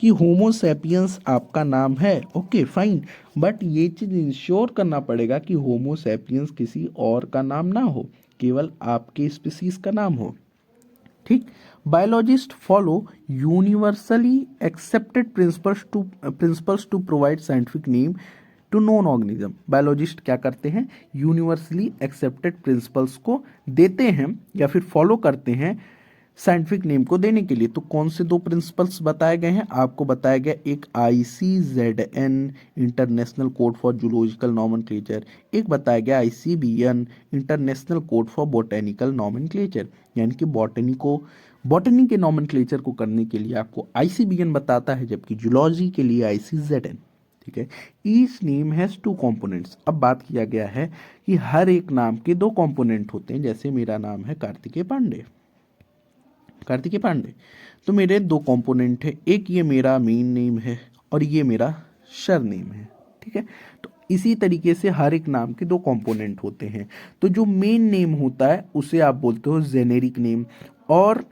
कि होमो सैपियंस आपका नाम है, ओके फाइन, बट ये चीज़ इंश्योर करना पड़ेगा कि होमो सैपियंस किसी और का नाम ना हो, केवल आपके स्पीसीज का नाम हो। ठीक, biologist follow universally accepted principles to provide scientific name to known organism. Biologist क्या करते हैं, यूनिवर्सली एक्सेप्टेड प्रिंसिपल्स को देते हैं या फिर फॉलो करते हैं साइंटिफिक नेम को देने के लिए। तो कौन से दो प्रिंसिपल्स बताए गए हैं आपको? बताया गया एक ICZN, international code for zoological nomenclature, एक बताया गया ICBN, international code for botanical nomenclature. यानी कि बॉटनी के नॉमेनक्लेचर को करने के लिए आपको ICBN बताता है, जबकि जूलॉजी के लिए ICZN। ठीक है, each name has two components. अब बात किया गया है कि हर एक नाम के दो कंपोनेंट होते हैं। जैसे मेरा नाम है कार्तिकेय पांडे, तो मेरे दो कंपोनेंट है, एक ये मेरा मेन नेम है और ये मेरा सर नेम है। ठीक है, तो इसी तरीके से हर एक नाम के दो कंपोनेंट होते हैं। तो जो मेन नेम होता है उसे आप बोलते हो जेनेरिक नेम, और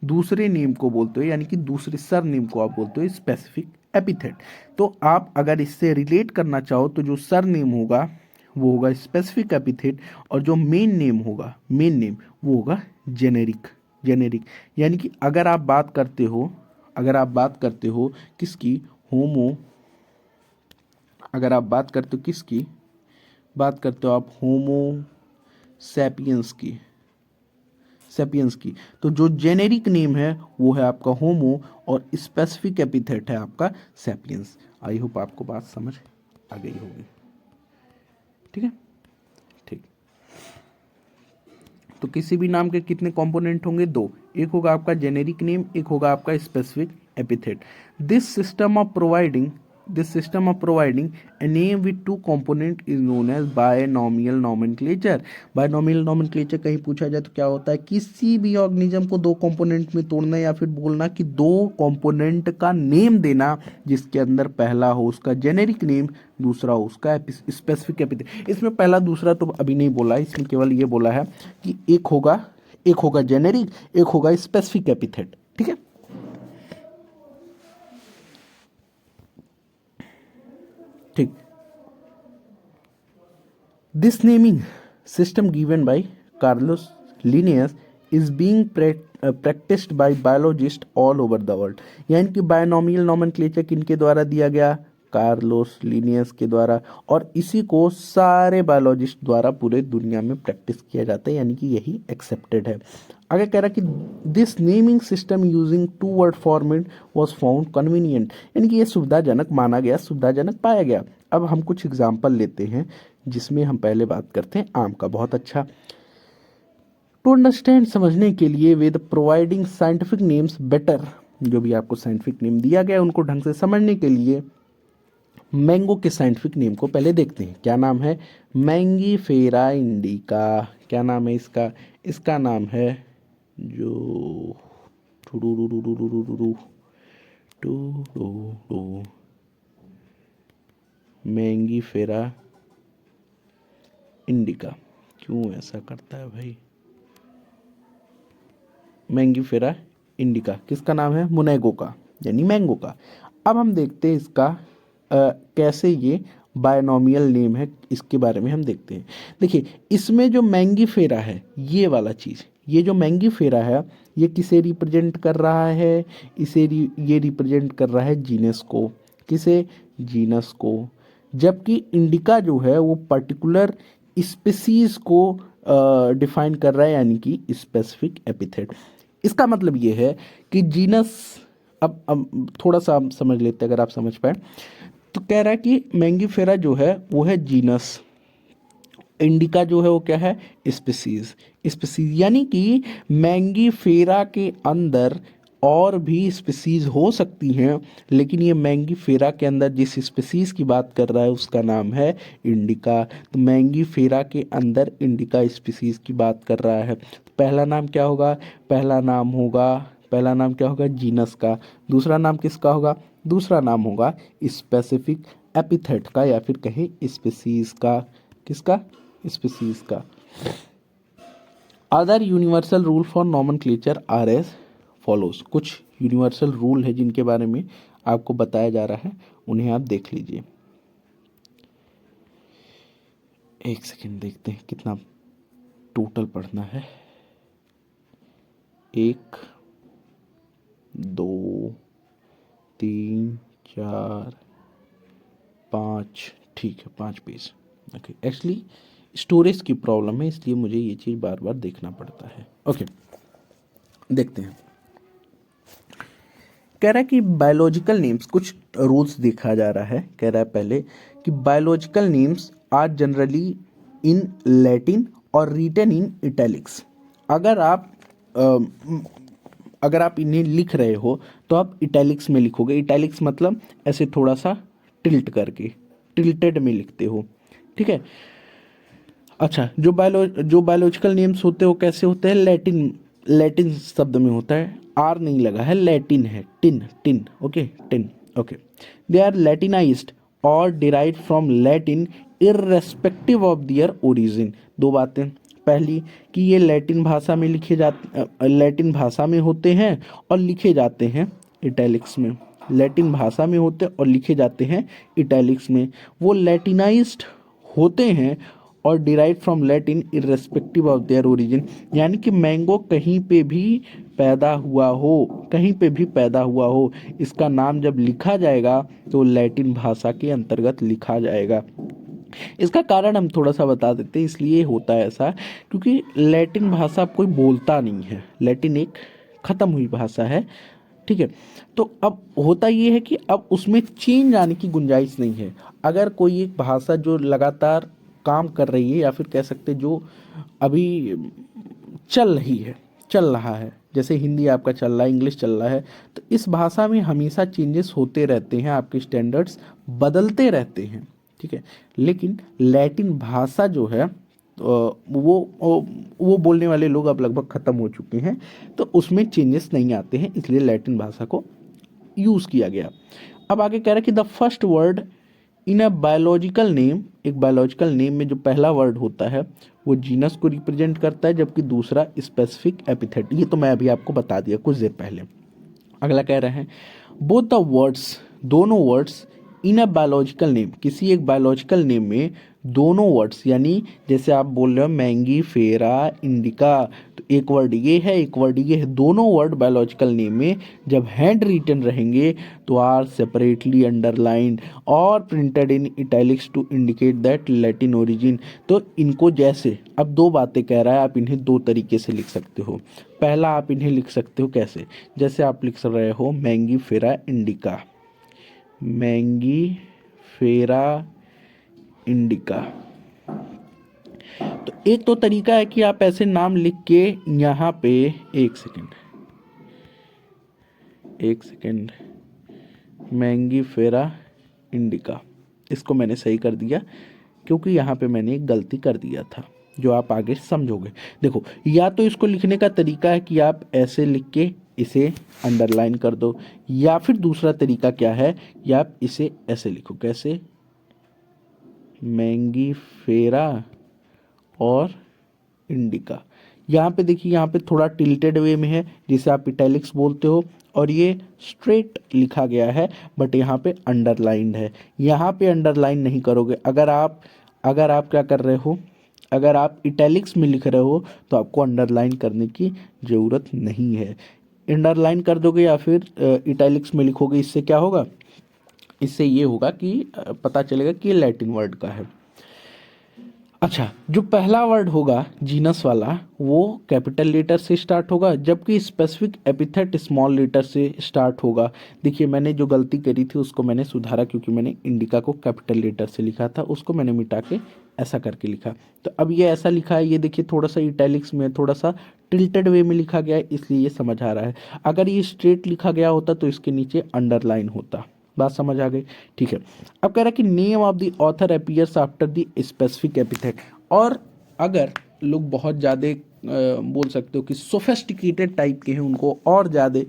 दूसरे नेम को बोलते हो, यानी कि दूसरे सर नेम को आप बोलते हो स्पेसिफिक एपिथेट। तो आप अगर इससे रिलेट करना चाहो तो जो सर नेम होगा वो होगा स्पेसिफिक एपिथेट, और जो मेन नेम वो होगा जेनेरिक। यानी कि अगर आप बात करते हो किसकी, अगर आप बात करते हो किसकी बात करते हो, आप होमो सैपियंस की, तो जो जेनेरिक नेम है वो है आपका होमो और स्पेसिफिक एपिथेट है आपका सैपियंस। आई होप आपको बात समझ आ गई होगी। ठीक है, ठीक। तो किसी भी नाम के कितने कंपोनेंट होंगे? दो, एक होगा आपका जेनेरिक नेम, एक होगा आपका specific epithet. This system of providing a name with two component is known as binomial nomenclature। Binomial nomenclature कहीं पूछा जाए तो क्या होता है, किसी भी ऑर्गेनिज्म को दो कंपोनेंट में तोड़ना या फिर बोलना कि दो कंपोनेंट का नेम देना, जिसके अंदर पहला हो उसका जेनेरिक नेम, दूसरा हो उसका स्पेसिफिक एपिथेट। इसमें पहला दूसरा तो अभी नहीं बोला है, इसमें केवल ये बोला है कि एक होगा जेनेरिक, एक होगा स्पेसिफिक एपिथेट। ठीक है, ठीक। This naming system given by Carlos Linnaeus is being practiced by biologists all over the world। यानी कि बायनोमियल नॉमेनक्लेचर किनके द्वारा दिया गया? कार्लोस लिनियस के द्वारा, और इसी को सारे बायोलॉजिस्ट द्वारा पूरे दुनिया में प्रैक्टिस किया जाता है, यानी कि यही एक्सेप्टेड है। आगे कह रहा है कि this naming system using two word format was found convenient, यानी कि यह सुविधाजनक माना गया, सुविधाजनक पाया गया। अब हम कुछ एग्जाम्पल लेते हैं जिसमें हम पहले बात करते हैं आम का। बहुत अच्छा, टू अंडरस्टैंड, समझने के लिए, with providing scientific names better, जो भी आपको साइंटिफिक नेम दिया गया है उनको ढंग से समझने के लिए मैंगो के साइंटिफिक नेम को पहले देखते हैं। क्या नाम है? Mangifera indica. क्या नाम है इसका? इसका नाम है जो मैंगीफेरा इंडिका। क्यों ऐसा करता है भाई? मैंगीफेरा इंडिका किसका नाम है? मुनेगो का, यानी मैंगो का। अब हम देखते हैं इसका कैसे ये बायनोमियल नेम है, इसके बारे में हम देखते हैं। देखिए, इसमें जो मैंगीफेरा है, ये वाला चीज़, ये जो मैंगीफेरा है, ये किसे रिप्रेजेंट कर रहा है? ये रिप्रेजेंट कर रहा है जीनस को। किसे? जीनस को। जबकि इंडिका जो है वो पर्टिकुलर स्पीसीज को डिफाइन कर रहा है, यानी कि स्पेसिफिक एपिथेट। इसका मतलब ये है कि जीनस, अब थोड़ा सा हम समझ लेते हैं, अगर आप समझ पाए तो। कह रहा है कि मैंगीफेरा जो है वो है जीनस, इंडिका जो है वो क्या है? स्पीसीज। स्पीसीज यानी कि मैंगीफेरा के अंदर और भी स्पीसीज हो सकती हैं, लेकिन ये मैंगीफेरा के अंदर जिस स्पीसीज की बात कर रहा है उसका नाम है इंडिका। तो मैंगीफेरा के अंदर इंडिका स्पीसीज की बात कर रहा है। तो पहला नाम क्या होगा? पहला नाम क्या होगा? जीनस का। दूसरा नाम किसका होगा? दूसरा नाम होगा स्पेसिफिक एपिथेट का, या फिर कहें स्पीसीज का। किसका? स्पीसीज का। Other universal rule for nomenclature are as follows. कुछ यूनिवर्सल रूल है जिनके बारे में आपको बताया जा रहा है, उन्हें आप देख लीजिए। एक सेकेंड, देखते हैं कितना टोटल पढ़ना है। 1 2 3 4 5, ठीक है, 5 पेज। ओके, एक्चुअली स्टोरेज की प्रॉब्लम है, इसलिए मुझे ये चीज़ बार बार देखना पड़ता है। ओके, देखते हैं। कह रहा है कि बायोलॉजिकल नेम्स, कुछ रूल्स देखा जा रहा है। कह रहा है पहले कि biological names are generally in Latin और रिटन इन इटैलिक्स। अगर आप अगर आप इन्हें लिख रहे हो तो आप इटैलिक्स में लिखोगे। इटैलिक्स मतलब ऐसे थोड़ा सा टिल्ट करके, टिल्टेड में लिखते हो, ठीक है। अच्छा, जो बायोलॉजिकल नेम्स होते हैं वो कैसे होते हैं? लैटिन शब्द में होता है, आर नहीं लगा है, लैटिन है, tin, okay, tin, okay. They are latinised or derived from Latin irrespective of their origin. दो बातें, पहली कि ये लैटिन भाषा में लैटिन भाषा में होते हैं और लिखे जाते हैं इटैलिक्स में। लैटिन भाषा में होते और लिखे जाते हैं इटैलिक्स में। वो लैटिनाइज्ड होते हैं और derive from Latin irrespective of their origin, यानी कि मैंगो कहीं पे भी पैदा हुआ हो, इसका नाम जब लिखा जाएगा तो लैटिन भाषा के अंतर्गत लिखा जाएगा। इसका कारण हम थोड़ा सा बता देते हैं, इसलिए होता है ऐसा क्योंकि लैटिन भाषा कोई बोलता नहीं है, लैटिन एक खत्म हुई भाषा है, ठीक है। तो अब होता ये है कि अब उसमें चेंज आने की गुंजाइश नहीं है। अगर कोई एक भाषा जो लगातार काम कर रही है, या फिर कह सकते जो अभी चल रहा है, जैसे हिंदी आपका चल रहा है, इंग्लिश चल रहा है, तो इस भाषा में हमेशा चेंजेस होते रहते हैं, आपके स्टैंडर्ड्स बदलते रहते हैं, ठीक है। लेकिन लैटिन भाषा जो है वो बोलने वाले लोग अब लगभग ख़त्म हो चुके हैं, तो उसमें चेंजेस नहीं आते हैं, इसलिए लैटिन भाषा को यूज़ किया गया। अब आगे कह रहा है कि the first word in a biological name, एक बायोलॉजिकल नेम में जो पहला वर्ड होता है वो जीनस को रिप्रेजेंट करता है, जबकि दूसरा स्पेसिफिक एपिथेट। ये तो मैं अभी आपको बता दिया कुछ देर पहले। अगला कह रहे हैं बोथ द वर्ड्स, दोनों words in a biological name, किसी एक बायोलॉजिकल नेम में दोनों वर्ड्स, यानी जैसे आप बोल रहे हो मैंगी फेरा इंडिका, तो एक वर्ड ये है, एक वर्ड ये है, दोनों वर्ड बायोलॉजिकल नेम में जब हैंड रिटन रहेंगे तो आर सेपरेटली अंडरलाइंड और printed in italics to indicate that Latin origin. तो इनको जैसे, अब दो बातें कह रहा है, आप इन्हें दो तरीके से लिख सकते हो। पहला, आप इन्हें लिख सकते हो कैसे? जैसे आप लिख रहे हो मैंगी फेरा इंडिका, मैंगी फेरा इंडिका, तो एक तो तरीका है कि आप ऐसे नाम लिख के यहाँ पे, एक सेकेंड, मैंगीफेरा इंडिका, इसको मैंने सही कर दिया क्योंकि यहाँ पे मैंने एक गलती कर दिया था जो आप आगे समझोगे। देखो, या तो इसको लिखने का तरीका है कि आप ऐसे लिख के इसे अंडरलाइन कर दो, या फिर दूसरा तरीका क्या है कि आप इसे ऐसे लिखो, कैसे, मैंगीफेरा और इंडिका। यहाँ पे देखिए, यहाँ पे थोड़ा टिल्टेड वे में है जिसे आप इटैलिक्स बोलते हो, और ये स्ट्रेट लिखा गया है बट यहाँ पे अंडरलाइंड है। यहाँ पे अंडरलाइन नहीं करोगे। अगर आप क्या कर रहे हो, अगर आप इटैलिक्स में लिख रहे हो तो आपको अंडरलाइन करने की ज़रूरत नहीं है। अंडरलाइन कर दोगे या फिर इटैलिक्स में लिखोगे, इससे क्या होगा, इससे ये होगा कि पता चलेगा कि ये लैटिन वर्ड का है। अच्छा, जो पहला वर्ड होगा जीनस वाला, वो कैपिटल लेटर से स्टार्ट होगा, जबकि स्पेसिफिक एपिथेट स्मॉल लेटर से स्टार्ट होगा। देखिए, मैंने जो गलती करी थी उसको मैंने सुधारा, क्योंकि मैंने इंडिका को कैपिटल लेटर से लिखा था, उसको मैंने मिटा के ऐसा करके लिखा। तो अब ये ऐसा लिखा है, ये देखिए थोड़ा सा इटैलिक्स में, थोड़ा सा टिल्टेड वे में लिखा गया है, इसलिए ये समझ आ रहा है। अगर ये स्ट्रेट लिखा गया होता तो इसके नीचे अंडरलाइन होता। बात समझ आ गई? ठीक है। अब कह रहा है कि name of the author appears after the specific epithet. और अगर लोग बहुत ज़्यादा बोल सकते हो कि सोफेस्टिकेटेड टाइप के हैं, उनको और ज़्यादा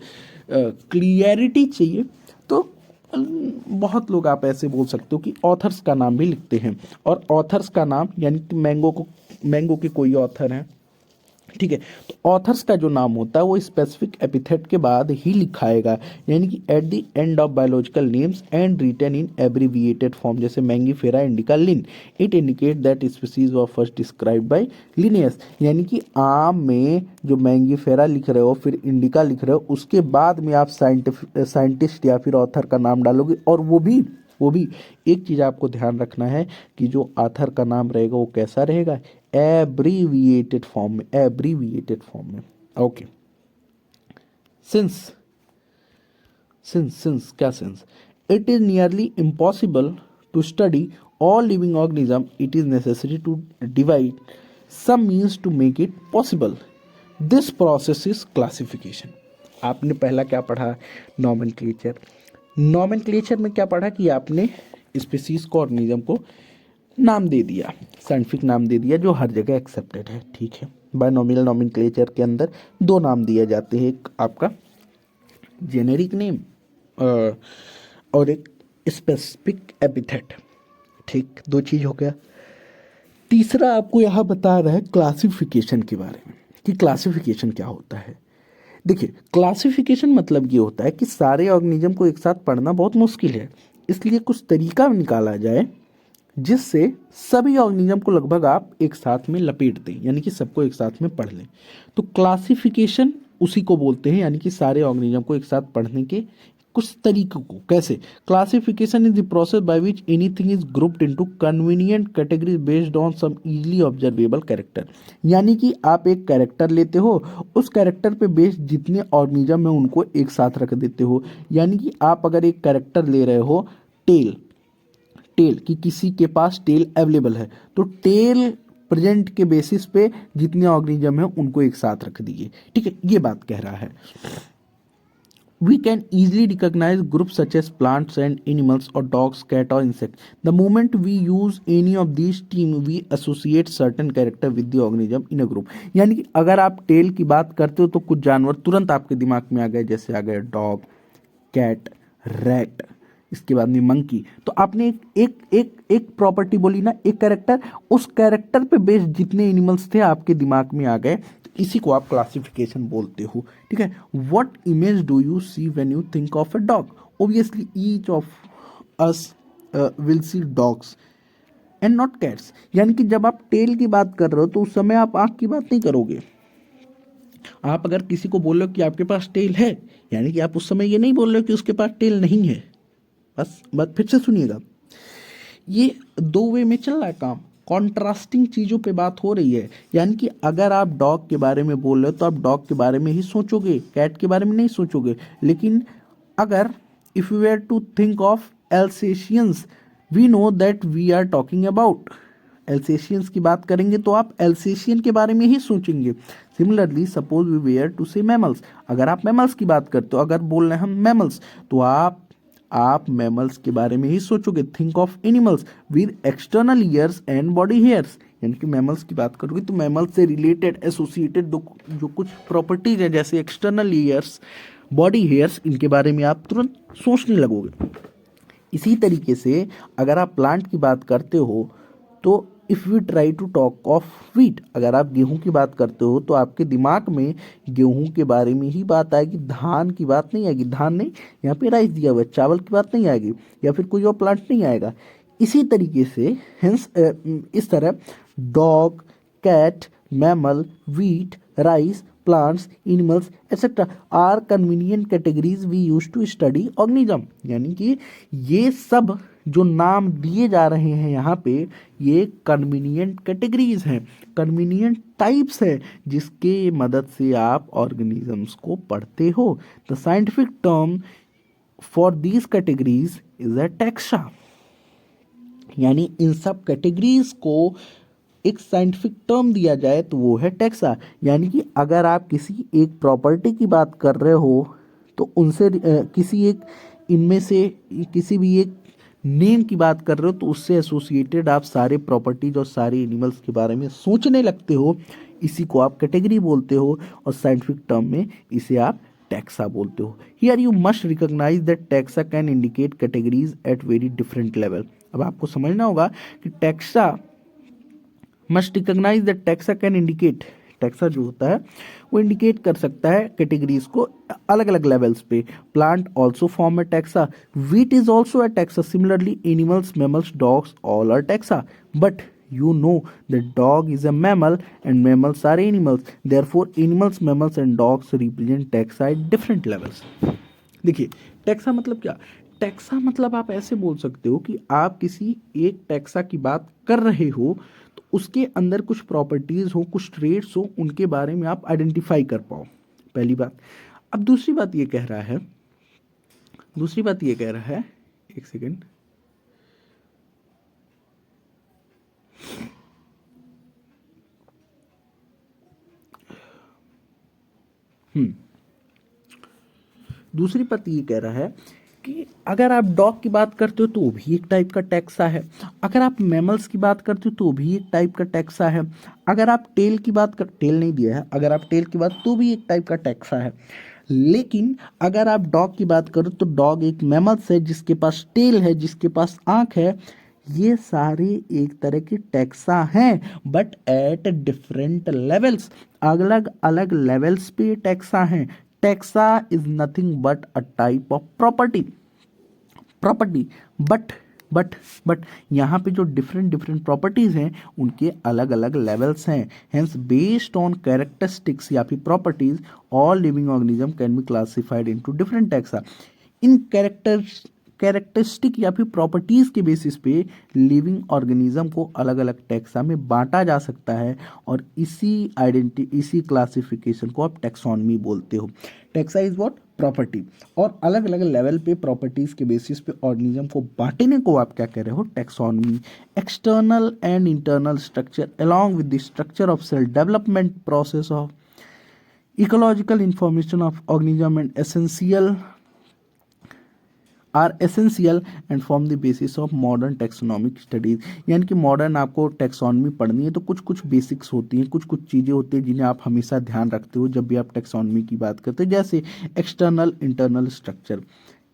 क्लियरिटी चाहिए, तो बहुत लोग आप ऐसे बोल सकते हो कि ऑथर्स का नाम भी लिखते हैं। और ऑथर्स का नाम यानी कि मैंगो के कोई ऑथर हैं, ठीक है, तो ऑथर्स का जो नाम होता है वो स्पेसिफिक एपिथेट के बाद ही लिखाएगा, यानी कि at the end of biological names and written in abbreviated form, जैसे Mangifera indica Linn. It indicate that species were first described by Linnaeus. यानी कि आम में जो मैंगीफेरा लिख रहे हो, फिर इंडिका लिख रहे हो, उसके बाद में आप साइंटिस्ट या फिर ऑथर का नाम डालोगे। और वो भी एक चीज़ आपको ध्यान रखना है कि जो ऑथर का नाम रहेगा वो कैसा रहेगा, एब्रीविएटेड फॉर्म में। ओके। सिंस क्या sense, it is nearly impossible to study all living organism, it is necessary to divide some means to make it possible. This process is classification. आपने पहला क्या पढ़ा, नॉमेनक्लेचर में क्या पढ़ा कि आपने स्पीसीज को, ऑर्गेनिज्म को नाम दे दिया, साइंटिफिक नाम दे दिया जो हर जगह एक्सेप्टेड है, ठीक है। बायनोमियल नॉमेनक्लेचर के अंदर दो नाम दिए जाते हैं, एक आपका जेनेरिक नेम और एक स्पेसिफिक एपिथेट, ठीक, दो चीज हो गया। तीसरा आपको यहाँ बता रहा है क्लासिफिकेशन के बारे में कि क्लासिफिकेशन क्या होता है। देखिए, क्लासिफिकेशन मतलब ये होता है कि सारे ऑर्गेनिज्म को एक साथ पढ़ना बहुत मुश्किल है, इसलिए कुछ तरीका निकाला जाए जिससे सभी ऑर्गेनिज्म को लगभग आप एक साथ में लपेट दें, यानी कि सबको एक साथ में पढ़ लें। तो क्लासिफिकेशन उसी को बोलते हैं, यानी कि सारे ऑर्गेनिज्म को एक साथ पढ़ने के कुछ तरीकों को। कैसे? Classification is the process by which anything is grouped into convenient categories based on some easily observable character. यानी कि आप एक कैरेक्टर लेते हो, उस कैरेक्टर पे बेस्ड जितने ऑर्गेनिज्म है उनको एक साथ रख देते हो। यानी कि आप अगर एक कैरेक्टर ले रहे हो, टेल कि किसी के पास टेल अवेलेबल है, तो टेल प्रेजेंट के बेसिस पे जितने ऑर्गेनिज्म है उनको एक साथ रख दिए, ठीक है, ये बात कह रहा है। We can easily recognize groups such as plants and animals or dogs, cat or insect. The moment we use any of these terms, we associate certain character with the organism in a group. यानी कि अगर आप टेल की बात करते हो तो कुछ जानवर तुरंत आपके दिमाग में आ गए, जैसे आ गए डॉग, कैट, रैट, इसके बाद में मंकी। तो आपने एक प्रॉपर्टी बोली ना, एक कैरेक्टर, उस कैरेक्टर पे बेस्ड जितने एनिमल्स थे आपके दिमाग में आ गए, इसी को आप क्लासिफिकेशन बोलते हो, ठीक है। What image do you see when you think of a dog? Obviously each of us will see dogs and not cats. यानी कि जब आप टेल की बात कर रहे हो तो उस समय आप आंख की बात नहीं करोगे। आप अगर किसी को बोल रहे हो कि आपके पास टेल है, यानी कि आप उस समय ये नहीं बोल रहे हो कि उसके पास टेल नहीं है। बस बात फिर से सुनिएगा, ये दो वे में चल रहा है काम, कॉन्ट्रास्टिंग चीज़ों पे बात हो रही है। यानी कि अगर आप डॉग के बारे में बोल रहे हो तो आप डॉग के बारे में ही सोचोगे, कैट के बारे में नहीं सोचोगे। लेकिन अगर if you were to think of Alsatians, we know that we are talking about Alsatians की बात करेंगे तो आप एल्सेशियन के बारे में ही सोचेंगे। Similarly suppose we were to say mammals, अगर आप मैमल्स की बात करते हो, अगर बोल रहे हैं हम मैमल्स, तो आप मैमल्स के बारे में ही सोचोगे। Think of animals with external years and body hairs, यानी कि मैमल्स की बात करोगे तो मैमल्स से रिलेटेड एसोसिएटेड जो कुछ प्रॉपर्टीज है जैसे एक्सटर्नल ईयर्स, बॉडी हेयर्स, इनके बारे में आप तुरंत सोचने लगोगे। इसी तरीके से अगर आप प्लांट की बात करते हो तो if we try to talk of wheat, अगर आप गेहूं की बात करते हो तो आपके दिमाग में गेहूं के बारे में ही बात आएगी, धान की बात नहीं आएगी। धान नहीं, यहाँ पे राइस दिया हुआ है, चावल की बात नहीं आएगी, या फिर कोई और प्लांट नहीं आएगा। इसी तरीके से हेंस इस तरह dog, cat, mammal, wheat, rice, plants, animals, etc. are convenient categories we use to study organism। यानी कि ये सब जो नाम दिए जा रहे हैं यहाँ पे, ये कन्वीनियंट कैटेगरीज हैं, कन्वीनियंट टाइप्स है जिसके मदद से आप ऑर्गेनिजम्स को पढ़ते हो। The scientific term for these categories is a taxa. यानी इन सब कैटेगरीज को एक साइंटिफिक टर्म दिया जाए तो वो है टैक्सा। यानी कि अगर आप किसी एक प्रॉपर्टी की बात कर रहे हो तो उनसे किसी एक इनमें से किसी भी एक नेम की बात कर रहे हो तो उससे एसोसिएटेड आप सारे प्रॉपर्टीज और सारे एनिमल्स के बारे में सोचने लगते हो। इसी को आप कैटेगरी बोलते हो और साइंटिफिक टर्म में इसे आप टैक्सा बोलते हो। Here you must recognise that taxa can indicate categories at very different level. अब आपको समझना होगा कि taxa must recognise that taxa can indicate, taxa जो होता है वो इंडिकेट कर सकता है कैटेगरीज को अलग अलग लेवल्स पे। Plant also form a taxa, wheat is also a taxa, similarly animals, mammals, dogs all are taxa, but you know that dog is a mammal and mammals are animals, therefore animals, mammals and dogs represent taxa at different levels। देखिए टैक्सा मतलब क्या, टैक्सा मतलब आप ऐसे बोल सकते हो कि आप किसी एक टैक्सा की बात कर रहे हो तो उसके अंदर कुछ प्रॉपर्टीज हो, कुछ ट्रेड्स हो, उनके बारे में आप आइडेंटिफाई कर पाओ, पहली बात। अब दूसरी बात ये कह रहा है, एक सेकेंड, दूसरी बात ये कह रहा है कि अगर आप डॉग की बात करते हो तो वो भी एक टाइप का टैक्सा है, अगर आप मैमल्स की बात करते हो तो भी एक टाइप का टैक्सा है, अगर आप टेल की बात कर, टेल नहीं दिया है, अगर आप टेल की बात तो भी एक टाइप का टैक्सा है। लेकिन अगर आप डॉग की बात करो तो डॉग एक मैमल्स है जिसके पास टेल है, जिसके पास आंख है। ये सारे एक तरह के टैक्सा हैं बट एट डिफरेंट लेवल्स, अलग अलग लेवल्स पे टैक्सा हैं। Taxa is nothing but a type of property, but यहाँ पे जो डिफरेंट प्रॉपर्टीज हैं उनके अलग अलग लेवल्स हैं। हेंस बेस्ड ऑन कैरेक्टरिस्टिक्स या फिर properties all living organism can be classified into different taxa. In characteristic या फिर प्रॉपर्टीज के बेसिस पे लिविंग ऑर्गेनिज्म को अलग अलग टैक्सा में बांटा जा सकता है और इसी क्लासिफिकेशन को आप टैक्सोनमी बोलते हो। टैक्सा इज व्हाट, प्रॉपर्टी, और अलग अलग लेवल पे प्रॉपर्टीज के बेसिस पे ऑर्गेनिज्म को बांटने को आप क्या कह रहे हो, taxonomy. External and internal structure along with the structure of cell development process of ecological information of organism and are essential and form the basis of modern taxonomic studies. यानी कि मॉडर्न आपको टेक्सोनॉमी पढ़नी है तो कुछ कुछ बेसिक्स होती हैं, कुछ कुछ चीज़ें होती हैं जिन्हें आप हमेशा ध्यान रखते हो जब भी आप टेक्सोनॉमी की बात करते हो, जैसे एक्सटर्नल इंटरनल स्ट्रक्चर,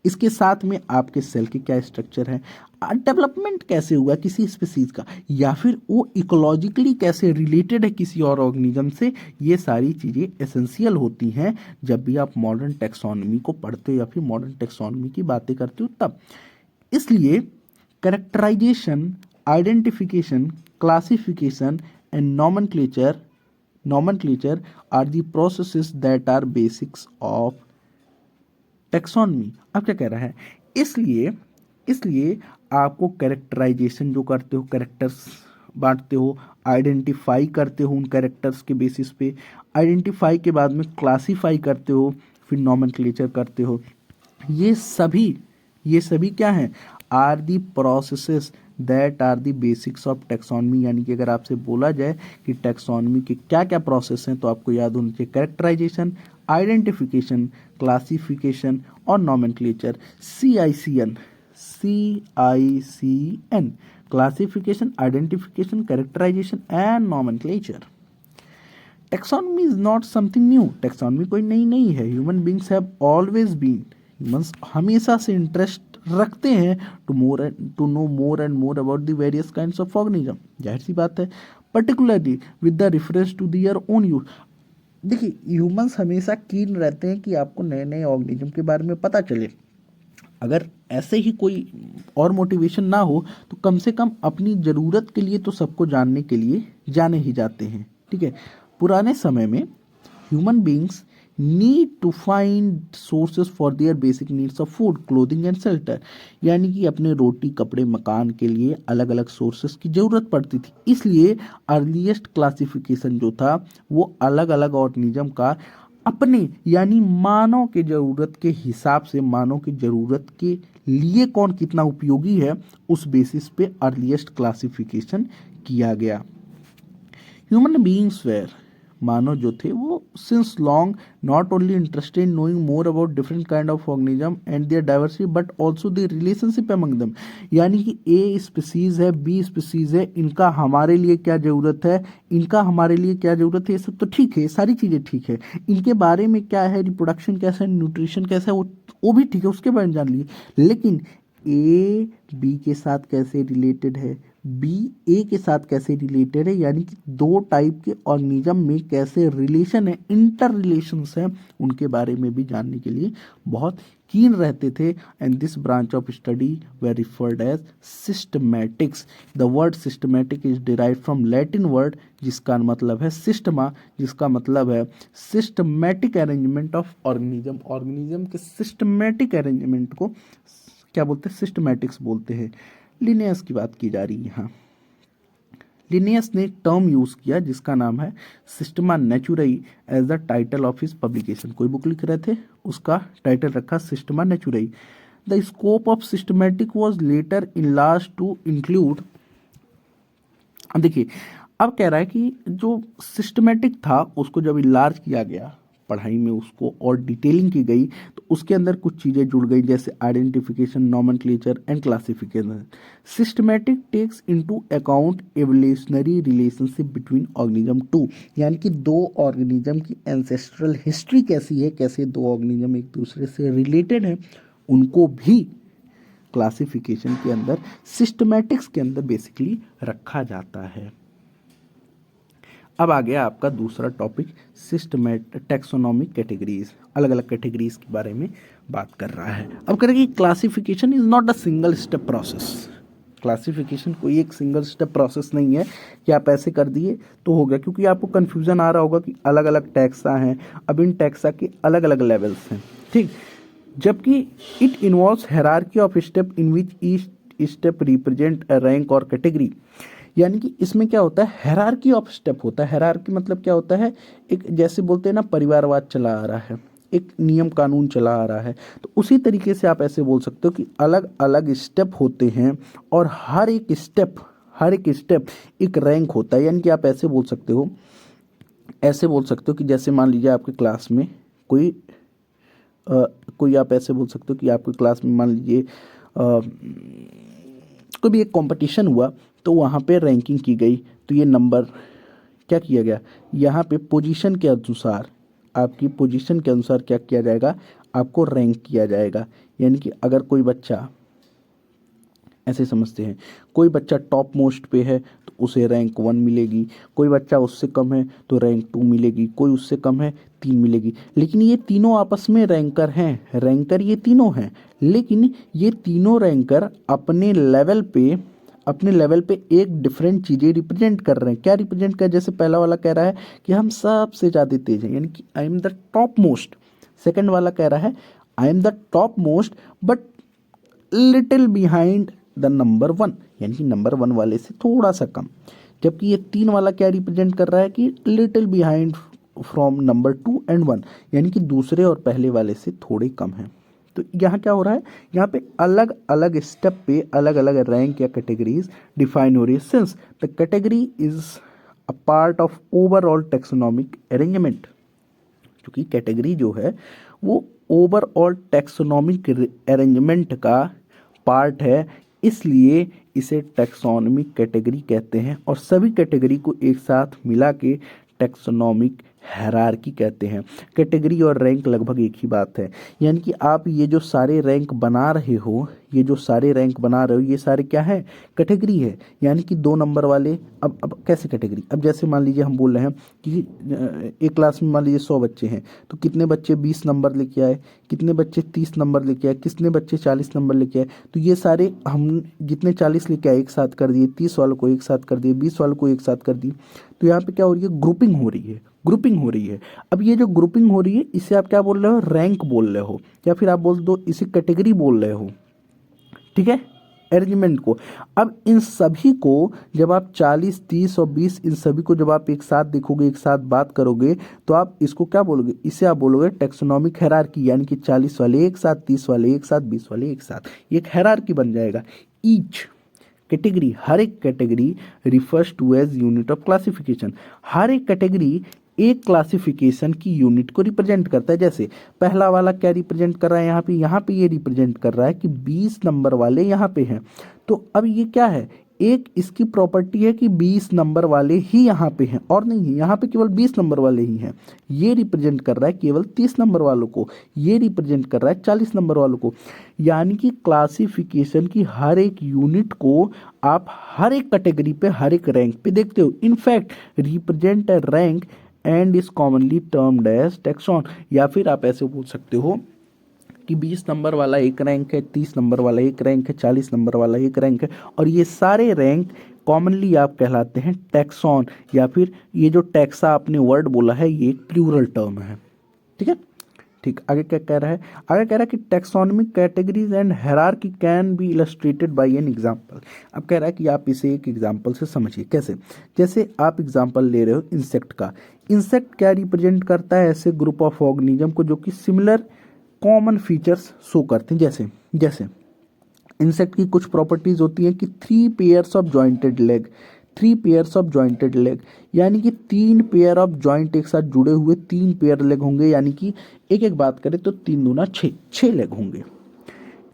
इसके साथ में आपके सेल के क्या स्ट्रक्चर है, डेवलपमेंट कैसे हुआ किसी स्पीसीज का, या फिर वो इकोलॉजिकली कैसे रिलेटेड है किसी और ऑर्गेनिज्म से। ये सारी चीज़ें एसेंशियल होती हैं जब भी आप मॉडर्न टेक्सोनॉमी को पढ़ते हो या फिर मॉडर्न टेक्सोनॉमी की बातें करते हो तब। इसलिए characterisation, identification, classification and nomenclature are the processes that are basics of taxonomy. अब क्या कह रहा है, इसलिए आपको कैरेक्टराइजेशन जो करते हो, कैरेक्टर्स बांटते हो, आइडेंटिफाई करते हो उन कैरेक्टर्स के बेसिस पे, आइडेंटिफाई के बाद में क्लासीफाई करते हो, फिर नॉमेनक्लेचर करते हो। ये सभी क्या हैं, are the processes that are the basics of taxonomy, यानी कि अगर आपसे बोला जाए कि टैक्सोनॉमी के क्या क्या प्रोसेस हैं तो आपको याद होना चाहिए कैरेक्टराइजेशन, आइडेंटिफिकेशन, क्लासिफिकेशन और nomenclature. CICN, CICN, classification, identification, characterization and nomenclature. Taxonomy is not something new, taxonomy कोई नई नहीं है। Human beings have always been, humans हमेशा से इंटरेस्ट रखते हैं to know more and more about the various kinds of organism. जाहिर सी बात है, particularly with the reference to their own use. देखिए ह्यूमंस हमेशा कीन रहते हैं कि आपको नए नए ऑर्गेनिज्म के बारे में पता चले। अगर ऐसे ही कोई और मोटिवेशन ना हो तो कम से कम अपनी ज़रूरत के लिए तो सबको जानने के लिए जाने ही जाते हैं, ठीक है। पुराने समय में human beings need to find sources for their basic needs of food, clothing and shelter, यानी कि अपने रोटी कपड़े मकान के लिए अलग अलग सोर्सेज की ज़रूरत पड़ती थी। इसलिए अर्लीस्ट क्लासिफिकेशन जो था वो अलग अलग ऑर्गेनिज्म का अपने यानी मानव के ज़रूरत के हिसाब से, मानव की ज़रूरत के लिए कौन कितना उपयोगी है उस बेसिस पे अर्लीस्ट क्लासिफिकेशन किया गया। ह्यूमन बीइंग्स वेयर, मानव जो थे वो since long not only interested in knowing more about different kind of organism and their diversity but also the relationship among them, यानी कि ए स्पीसीज है, बी स्पीसीज है, इनका हमारे लिए क्या ज़रूरत है, इनका हमारे लिए क्या ज़रूरत है, ये सब तो ठीक है, सारी चीज़ें ठीक है, इनके बारे में क्या है, रिप्रोडक्शन कैसा है, न्यूट्रिशन कैसा है, वो भी ठीक है, उसके बारे में जान लीजिए। लेकिन ए बी के साथ कैसे रिलेटेड है, बी ए के साथ कैसे रिलेटेड है, यानी कि दो टाइप के ऑर्गेनिज्म में कैसे रिलेशन है, इंटर रिलेशंस हैं, उनके बारे में भी जानने के लिए बहुत कीन रहते थे। And this branch of study were referred as systematics. The word systematic is derived from Latin word जिसका मतलब है सिस्टमा, जिसका मतलब है systematic arrangement of organism. Organism के सिस्टमैटिक अरेंजमेंट को क्या बोलते हैं, सिस्टमैटिक्स बोलते हैं। लिनियस की बात की जा रही है यहाँ। लिनियस ने टर्म यूज किया जिसका नाम है Systema Naturae as the title of his publication. कोई बुक लिख रहे थे, उसका टाइटल रखा Systema Naturae. The scope of systematic was later enlarge to include, देखिए अब कह रहा है कि जो सिस्टमैटिक था उसको जब इनलार्ज किया गया, पढ़ाई में उसको और डिटेलिंग की गई तो उसके अंदर कुछ चीज़ें जुड़ गई जैसे identification, nomenclature and classification. Systematic takes into account evolutionary relationship between organism too, यानी कि दो ऑर्गेनिज्म की एंसेस्ट्रल हिस्ट्री कैसी है, कैसे दो ऑर्गेनिज्म एक दूसरे से रिलेटेड हैं, उनको भी क्लासिफिकेशन के अंदर, सिस्टमैटिक्स के अंदर बेसिकली रखा जाता है। अब आ गया आपका दूसरा टॉपिक टैक्सोनॉमिक कैटेगरीज, अलग अलग कैटेगरीज के बारे में बात कर रहा है। अब करेंगे classification is not a single step process. Classification कोई एक सिंगल स्टेप प्रोसेस नहीं है कि आप ऐसे कर दिए तो हो गया, क्योंकि आपको कन्फ्यूजन आ रहा होगा कि अलग अलग टैक्सा हैं। अब इन टैक्सा के अलग अलग लेवल्स हैं, ठीक, जबकि it involves hierarchy of step in which each step represent a rank और कैटेगरी, यानी कि इसमें क्या होता है, हायरार्की ऑफ स्टेप होता है। हायरार्की मतलब क्या होता है, एक जैसे बोलते हैं ना परिवारवाद चला आ रहा है, एक नियम कानून चला आ रहा है, तो उसी तरीके से आप ऐसे बोल सकते हो कि अलग अलग स्टेप होते हैं और हर एक स्टेप एक रैंक होता है। यानी कि आप ऐसे बोल सकते हो कि जैसे मान लीजिए आपके क्लास में कोई आप ऐसे बोल सकते हो कि आपके क्लास में मान लीजिए कोई भी एक कंपटीशन हुआ तो वहाँ पे रैंकिंग की गई, तो ये नंबर क्या किया गया, यहाँ पे पोजीशन के अनुसार, आपकी पोजीशन के अनुसार क्या किया जाएगा, आपको रैंक किया जाएगा। यानी कि अगर कोई बच्चा, ऐसे समझते हैं, कोई बच्चा टॉप मोस्ट पे है तो उसे रैंक 1 मिलेगी, कोई बच्चा उससे कम है तो रैंक 2 मिलेगी, कोई उससे कम है 3 मिलेगी। लेकिन ये तीनों आपस में रैंकर हैं, रैंकर ये तीनों हैं, लेकिन ये तीनों रैंकर अपने लेवल पे एक डिफरेंट चीज़ें रिप्रेजेंट कर रहे हैं। क्या रिप्रेजेंट कर, जैसे पहला वाला कह रहा है कि हम सबसे ज़्यादा तेज हैं, यानी कि I am the top most. Second वाला कह रहा है I am the top most but little behind the number 1, यानी कि नंबर 1 वाले से थोड़ा सा कम। जबकि ये 3 वाला क्या रिप्रेजेंट कर रहा है कि little behind from number 2 and 1, यानी कि दूसरे और पहले वाले से थोड़े कम है। तो यहाँ क्या हो रहा है, यहाँ पे अलग अलग स्टेप पे अलग अलग रैंक या कैटेगरीज डिफाइन हो रही है, since the category is a part of overall taxonomic arrangement. क्योंकि कैटेगरी जो है वो ओवरऑल टेक्सोनॉमिक अरेंजमेंट का पार्ट है, इसलिए इसे टेक्सोनॉमिक कैटेगरी कहते हैं, और सभी कैटेगरी को एक साथ मिला के टेक्सोनॉमिक हायरार्की कहते हैं। कैटेगरी और रैंक लगभग एक ही बात है, यानी कि आप ये जो सारे रैंक बना रहे हो, ये जो सारे रैंक बना रहे हो, ये सारे क्या है, कैटेगरी है। यानी कि 2 नंबर वाले, अब कैसे कैटेगरी, अब जैसे मान लीजिए हम बोल रहे हैं कि एक क्लास में मान लीजिए 100 बच्चे हैं, तो कितने बच्चे 20 नंबर लेके आए, कितने बच्चे 30 नंबर लेके आए, कितने बच्चे 40 नंबर लेके आए, तो ये सारे हम जितने 40 लेके आए एक साथ कर दिए, 30 वालों को एक साथ कर दिए, 20 वालों को एक साथ कर दिए। तो यहाँ पे क्या हो रही है, ग्रुपिंग हो रही है, ग्रुपिंग हो रही है। अब ये जो ग्रुपिंग हो रही है, इसे आप क्या बोल रहे हो, रैंक बोल रहे हो, या फिर आप बोल दो इसे कैटेगरी बोल रहे हो, ठीक है, अरेंजमेंट को। अब इन सभी को जब आप 40, 30 और 20 इन सभी को जब आप एक साथ देखोगे, एक साथ बात करोगे, तो आप इसको क्या बोलोगे, इसे आप बोलोगे टेक्सोनॉमिक हायरार्की, यानी कि 40 वाले एक साथ, 30 वाले एक साथ, 20 वाले एक साथ, ये एक हायरार्की बन जाएगा। ईच कैटेगरी, हर एक category refers to as unit of classification. हर एक कैटेगरी एक क्लासिफिकेशन की यूनिट को रिप्रेजेंट करता है। जैसे पहला वाला क्या रिप्रेजेंट कर रहा है, यहाँ पे ये रिप्रेजेंट कर रहा है कि 20 नंबर वाले यहाँ पे हैं। तो अब ये क्या है, एक इसकी प्रॉपर्टी है कि 20 नंबर वाले ही यहाँ पे हैं, और नहीं है, यहाँ पे केवल 20 नंबर वाले ही हैं। ये रिप्रेजेंट कर रहा है केवल 30 नंबर वालों को, ये रिप्रेजेंट कर रहा है 40 नंबर वालों को। यानी कि क्लासिफिकेशन की हर एक यूनिट को आप हर एक कैटेगरी पे, हर एक रैंक पे देखते हो। In fact represent a rank and is commonly termed as taxon. या फिर आप ऐसे बोल सकते हो कि 20 नंबर वाला एक रैंक है, 30 नंबर वाला एक रैंक है, 40 नंबर वाला एक रैंक है, और ये सारे रैंक कॉमनली आप कहलाते हैं टैक्सॉन। या फिर ये जो टैक्सा आपने वर्ड बोला है, ये एक प्लूरल टर्म है, ठीक है। ठीक, आगे क्या कह रहा है, आगे कह रहा है कि taxonomic categories and hierarchy can be illustrated bye an example. अब कह रहा है कि आप इसे एक एग्जांपल से समझिए। कैसे, जैसे आप एग्जांपल ले रहे हो इंसेक्ट का। इंसेक्ट क्या रिप्रेजेंट करता है, ऐसे ग्रुप ऑफ ऑर्गेनिज्म को जो कि सिमिलर कॉमन फीचर्स शो करते हैं। जैसे जैसे इंसेक्ट की कुछ प्रॉपर्टीज होती हैं कि 3 pairs of jointed leg, 3 pairs of jointed leg, यानी कि 3 पेयर ऑफ जॉइंट एक साथ जुड़े हुए 3 पेयर लेग होंगे, यानी कि एक एक बात करें तो 3 दूना 6, 6 लेग होंगे।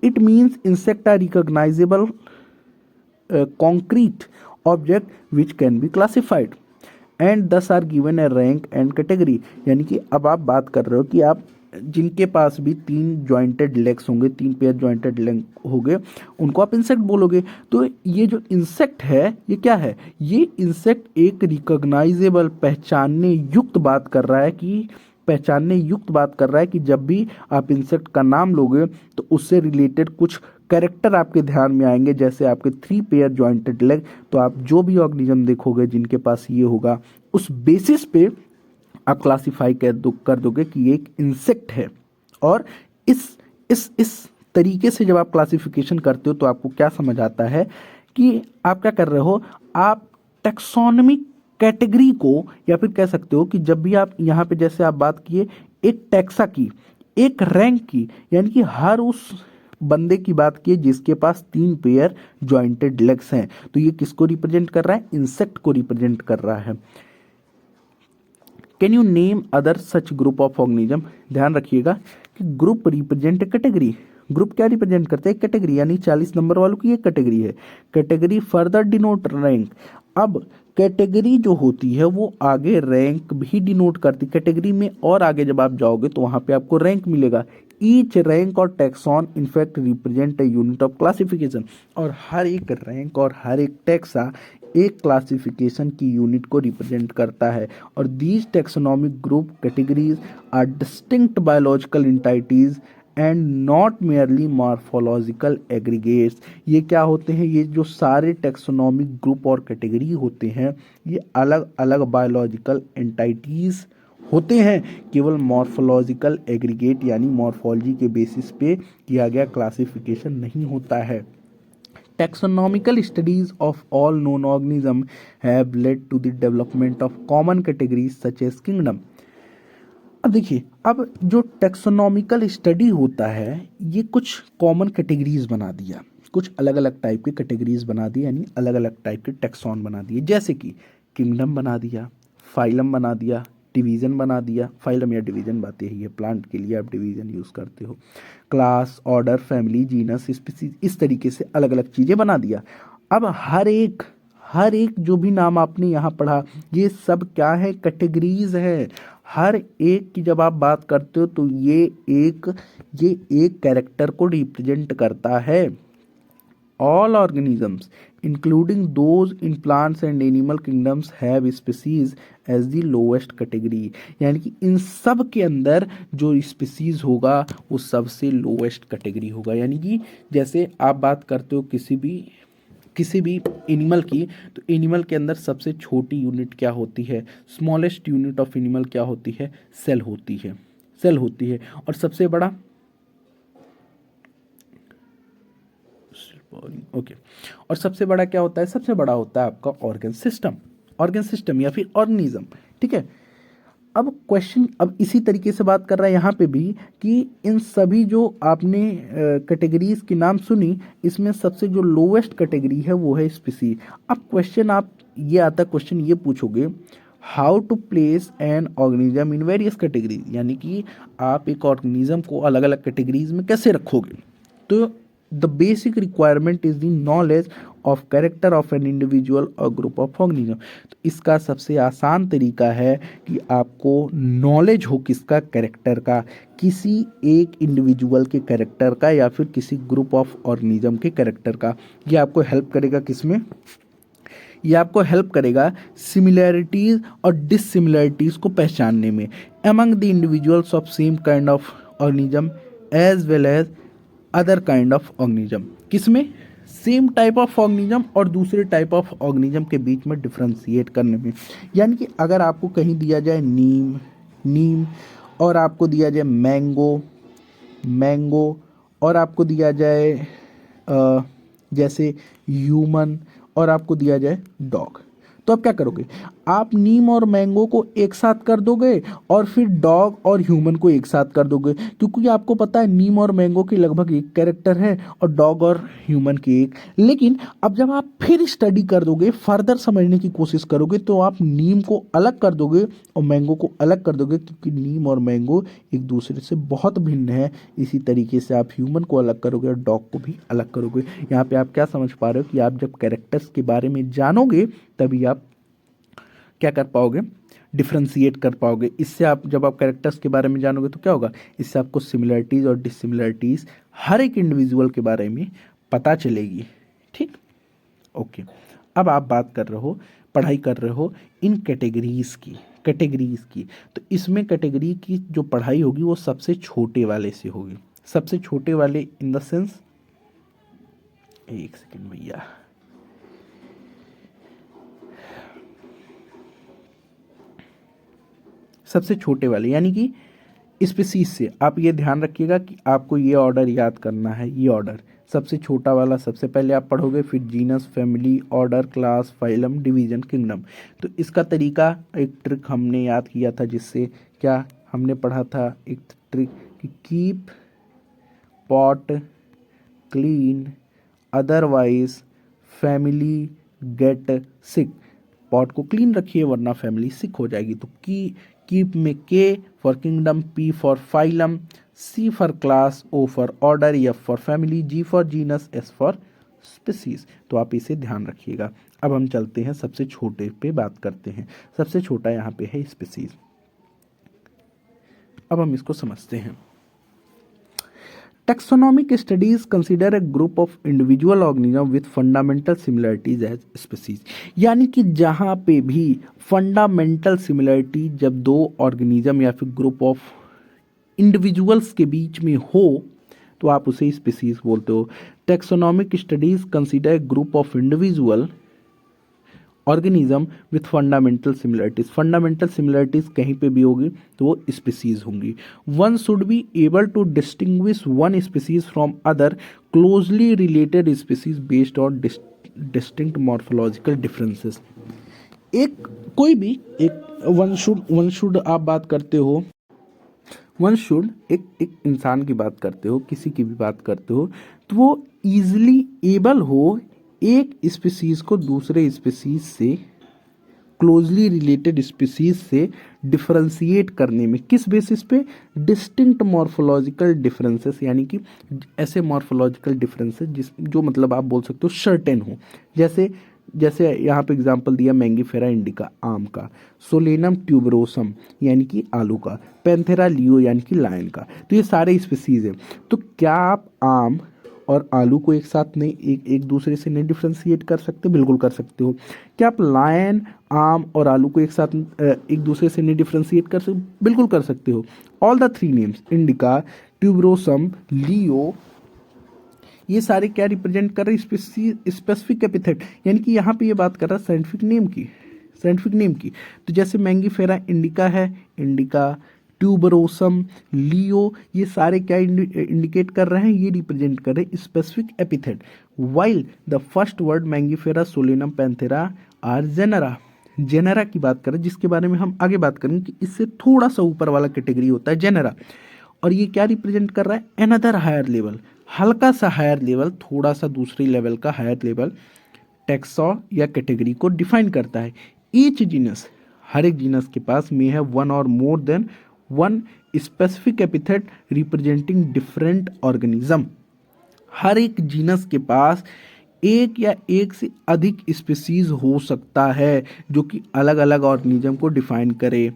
It means insect are recognisable concrete object which can be classified and thus are given a rank and category। यानी कि अब आप बात कर रहे हो कि आप जिनके पास भी 3 जॉइंटेड लेग्स होंगे, 3 पेयर जॉइंटेड लेग होंगे, उनको आप इंसेक्ट बोलोगे। तो ये जो इंसेक्ट है, ये क्या है, ये इंसेक्ट एक रिकॉग्नाइजेबल, पहचानने युक्त बात कर रहा है कि पहचानने युक्त बात कर रहा है कि जब भी आप इंसेक्ट का नाम लोगे तो उससे रिलेटेड कुछ कैरेक्टर आपके ध्यान में आएंगे। जैसे आपके 3 पेयर जॉइंटेड लेग, तो आप जो भी ऑर्गेनिज्म देखोगे जिनके पास ये होगा, उस बेसिस पे आप क्लासिफाई कर दोगे कि ये एक इंसेक्ट है। और इस तरीके से जब आप क्लासिफिकेशन करते हो तो आपको क्या समझ आता है कि आप क्या कर रहे हो, आप टैक्सोनॉमिक कैटेगरी को, या फिर कह सकते हो कि जब भी आप यहाँ पे जैसे आप बात किए एक टैक्सा की, एक रैंक की, यानी कि हर उस बंदे की बात की जिसके पास 3 पेयर जॉइंटेड लेग्स हैं, तो ये किसको रिप्रेजेंट कर रहा है, इंसेक्ट को रिप्रेजेंट कर रहा है। Can you name other such group of organism. ध्यान रखिएगा कि ग्रुप रिप्रेजेंट कैटेगरी, ग्रुप क्या रिप्रेजेंट करते हैं, कैटेगरी, यानी 40 नंबर वालों की एक कैटेगरी है। Category further denote rank. अब कैटेगरी जो होती है वो आगे रैंक भी डिनोट करती है। कैटेगरी में और आगे जब आप जाओगे तो वहां पे आपको रैंक मिलेगा। ईच रैंक और taxon in fact represent a unit of classification. और हर एक रैंक और हर एक टैक्सा एक क्लासिफिकेशन की यूनिट को रिप्रेजेंट करता है। और these taxonomic group categories are distinct biological entities and not merely morphological aggregates. ये क्या होते हैं, ये जो सारे टैक्सोनॉमिक ग्रुप और कैटेगरी होते हैं, ये अलग अलग बायोलॉजिकल एंटिटीज होते हैं, केवल मॉर्फोलॉजिकल एग्रीगेट यानी मॉर्फोलॉजी के बेसिस पे किया गया क्लासिफिकेशन नहीं होता है। Taxonomical studies of all known organisms have led to the development of common categories such as kingdom। अब देखिए, अब जो टेक्सोनॉमिकल स्टडी होता है ये कुछ कॉमन कैटेगरीज बना दिया, कुछ अलग अलग टाइप के कैटेगरीज बना दी, यानी अलग अलग टाइप के टेक्सॉन बना दिए, जैसे कि किंगडम बना दिया, फाइलम बना दिया, डिवीजन बना दिया। फाइलम या डिवीजन बात यही है, प्लांट के लिए आप डिवीजन यूज़ करते हो। Class, order, family, genus, species, इस तरीके से अलग अलग चीज़ें बना दिया। अब हर एक जो भी नाम आपने यहाँ पढ़ा, ये सब क्या है, कैटेगरीज है। हर एक की जब आप बात करते हो तो ये एक कैरेक्टर को रिप्रेजेंट करता है। All organisms, including those in plants and animal kingdoms, have species as the lowest category। यानी कि इन सब के अंदर जो स्पीसीज होगा वो सबसे लोवेस्ट कैटेगरी होगा। यानी कि जैसे आप बात करते हो किसी भी एनिमल की, तो एनिमल के अंदर सबसे छोटी यूनिट क्या होती है, स्मॉलेस्ट यूनिट ऑफ एनिमल क्या होती है, सेल होती है, सेल होती है। और सबसे बड़ा ओके और सबसे बड़ा क्या होता है, सबसे बड़ा होता है आपका ऑर्गन सिस्टम या फिर ऑर्गेनिज्म। ठीक है, अब क्वेश्चन अब इसी तरीके से बात कर रहा है यहाँ पे भी कि इन सभी जो आपने कैटेगरीज के नाम सुनी, इसमें सबसे जो लोवेस्ट कैटेगरी है वो है स्पीसीज। अब क्वेश्चन आप ये आता, क्वेश्चन ये पूछोगे, how to place an organism in various categories, यानी कि आप एक ऑर्गेनिज्म को अलग अलग कैटेगरीज में कैसे रखोगे। तो the basic requirement is the knowledge of character of an individual और ग्रुप ऑफ ऑर्गेनिज्म। तो इसका सबसे आसान तरीका है कि आपको नॉलेज हो किसका, कैरेक्टर का, किसी एक इंडिविजुअल के कैरेक्टर का या फिर किसी ग्रुप ऑफ ऑर्गेनिज्म के कैरेक्टर का। ये आपको हेल्प करेगा किसमें, ये आपको हेल्प करेगा सिमिलैरिटीज और डिससिमिलैरिटीज को पहचानने में among the individuals of same kind of organism as well as other kind of organism. किसमें, सेम टाइप ऑफ ऑर्गेनिज्म और दूसरे टाइप ऑफ ऑर्गेनिज्म के बीच में डिफ्रेंशिएट करने में। यानी कि अगर आपको कहीं दिया जाए नीम और आपको दिया जाए मैंगो और आपको दिया जाए जैसे ह्यूमन और आपको दिया जाए डॉग, तो आप क्या करोगे, आप नीम और मैंगो को एक साथ कर दोगे और फिर डॉग और ह्यूमन को एक साथ कर दोगे, क्योंकि आपको पता है नीम और मैंगो की लगभग एक कैरेक्टर है और डॉग और ह्यूमन की एक। लेकिन अब जब आप फिर स्टडी कर दोगे, फर्दर समझने की कोशिश करोगे, तो आप नीम को अलग कर दोगे और मैंगो को अलग कर दोगे, क्योंकि नीम और मैंगो एक दूसरे से बहुत भिन्न है। इसी तरीके से आप ह्यूमन को अलग करोगे और डॉग को भी अलग करोगे। यहाँ पे आप क्या समझ पा रहे हो कि आप जब कैरेक्टर्स के बारे में जानोगे तभी आप क्या कर पाओगे, डिफ्रेंशिएट कर पाओगे। इससे आप जब आप कैरेक्टर्स के बारे में जानोगे तो क्या होगा, इससे आपको सिमिलरिटीज़ और डिससिमिलरिटीज़ हर एक इंडिविजुअल के बारे में पता चलेगी। ठीक, ओके। अब आप बात कर रहे हो, पढ़ाई कर रहे हो इन कैटेगरीज की, तो इसमें कैटेगरी की जो पढ़ाई होगी वो सबसे छोटे वाले से होगी। सबसे छोटे वाले इन द सेंस, एक सेकेंड भैया, सबसे छोटे वाले यानी कि स्पीसीज से आप ये ध्यान रखिएगा कि आपको ये ऑर्डर याद करना है। ये ऑर्डर सबसे छोटा वाला सबसे पहले आप पढ़ोगे, फिर genus, family, order, class, phylum, division, kingdom. तो इसका तरीका, एक ट्रिक हमने याद किया था, जिससे क्या हमने पढ़ा था, एक ट्रिक कि keep pot clean otherwise family get sick. Pot को क्लीन रखिए वरना फैमिली सिक हो जाएगी। तो कीप में K for kingdom, P for phylum, C for class, O for order, F for family, G for genus, S for species. तो आप इसे ध्यान रखिएगा। अब हम चलते हैं सबसे छोटे पे बात करते हैं। सबसे छोटा यहाँ पे है स्पीसीज। अब हम इसको समझते हैं। Taxonomic studies consider a group of individual organisms with fundamental similarities as species। यानी कि जहाँ पे भी फंडामेंटल सिमिलरिटी जब दो ऑर्गेनिज्म या फिर ग्रुप ऑफ इंडिविजुअल्स के बीच में हो तो आप उसे स्पीसीज बोलते हो। Taxonomic studies consider group of individual organism with fundamental similarities. Fundamental similarities कहीं पे भी होगी तो वो स्पीसीज होंगी। One should be able to distinguish one species from other closely related species based on distinct morphological differences. एक कोई भी एक वन शुड आप बात करते हो वन शुड, एक इंसान की बात करते हो, किसी की भी बात करते हो, तो वो इजिली एबल हो एक स्पीसीज को दूसरे स्पीसीज से, क्लोजली रिलेटेड स्पीसीज से डिफरेंशिएट करने में। किस बेसिस पे? डिस्टिंक्ट मॉर्फोलॉजिकल डिफरेंसेस, यानी कि ऐसे मॉर्फोलॉजिकल डिफरेंसेस जो मतलब आप बोल सकते हो सर्टेन हो। जैसे जैसे यहाँ पे एग्जांपल दिया मैंगीफेरा इंडिका आम का, सोलेनम ट्यूबरोसम यानी कि आलू का, पैंथेरा लियो यानी कि लायन का। तो ये सारे स्पीसीज हैं। तो क्या आप आम और आलू को एक साथ नहीं, एक दूसरे से नहीं डिफ्रेंशिएट कर सकते? बिल्कुल कर सकते हो। क्या आप लायन, आम और आलू को एक साथ एक दूसरे से नहीं डिफ्रेंशिएट कर सकते? बिल्कुल कर सकते हो। All the three names indica, tuberosum, leo, ये सारे क्या रिप्रेजेंट कर रहे हैं? स्पेसिफिक एपिथेट, यानी कि यहाँ पे ये बात कर रहा है साइंटिफिक नेम की, साइंटिफिक नेम की। तो जैसे मैंगीफेरा इंडिका है, इंडिका, ट्यूबरोसम, लियो, ये सारे क्या इंडिकेट कर रहे हैं? ये रिप्रेजेंट कर रहे हैं specific epithet. While the first word Mangifera, Solanum, Panthera are genera, genera की बात करें, जिसके बारे में हम आगे बात करेंगे कि इससे थोड़ा सा ऊपर वाला कैटेगरी होता है जेनरा। और ये क्या रिप्रेजेंट कर रहा है? एनदर हायर लेवल, हल्का सा हायर लेवल, थोड़ा सा दूसरी लेवल का हायर लेवल टेक्सॉ या कैटेगरी को डिफाइन करता है। ईच जीनस, हर एक जीनस के पास में है one or more than one specific epithet representing different organism. हर एक जीनस के पास एक या एक से अधिक स्पीसीज हो सकता है जो कि अलग अलग ऑर्गेनिज्म को डिफाइन करे,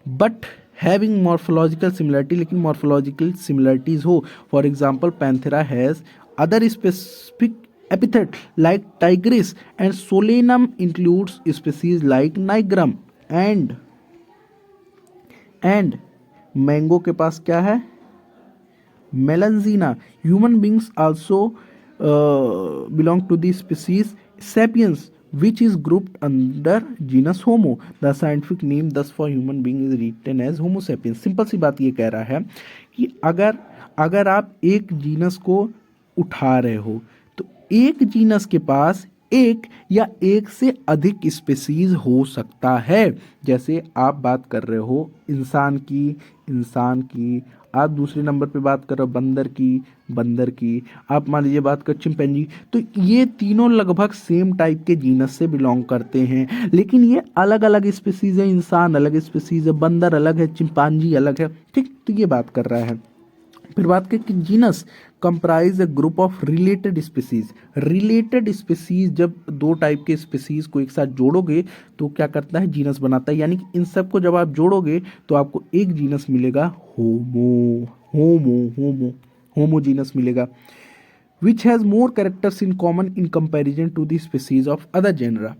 बट हैविंग मॉर्फोलॉजिकल सिमिलरिटी, लेकिन मॉर्फोलॉजिकल सिमिलरिटीज हो। For example Panthera has other specific epithet like tigris and solanum includes species like nigrum and mango के पास क्या है? Melongena. Human beings also belong to the species sapiens which is grouped under genus homo. The scientific name thus for human being is written as homo sapiens. Simple सी बात ये कह रहा है कि अगर आप एक जीनस को उठा रहे हो तो एक जीनस के पास एक या एक से अधिक स्पीसीज हो सकता है। जैसे आप बात कर रहे हो इंसान की, आप दूसरे नंबर पे बात कर रहे हो बंदर की, आप मान लीजिए बात कर चिंपैंजी, तो ये तीनों लगभग सेम टाइप के जीनस से बिलोंग करते हैं, लेकिन ये अलग अलग स्पीसीज है। इंसान अलग स्पीसीज है, बंदर अलग है, चिंपांजी अलग है, ठीक। तो ये बात कर रहा है। फिर बात करें कि genus comprise a group of related species. Related species, जब दो टाइप के स्पीसीज को एक साथ जोड़ोगे तो क्या करता है? जीनस बनाता है। यानी कि इन सब को जब आप जोड़ोगे तो आपको एक जीनस मिलेगा, होमो होमो होमो होमो जीनस मिलेगा, which has more characters in common in comparison to the species of other genera.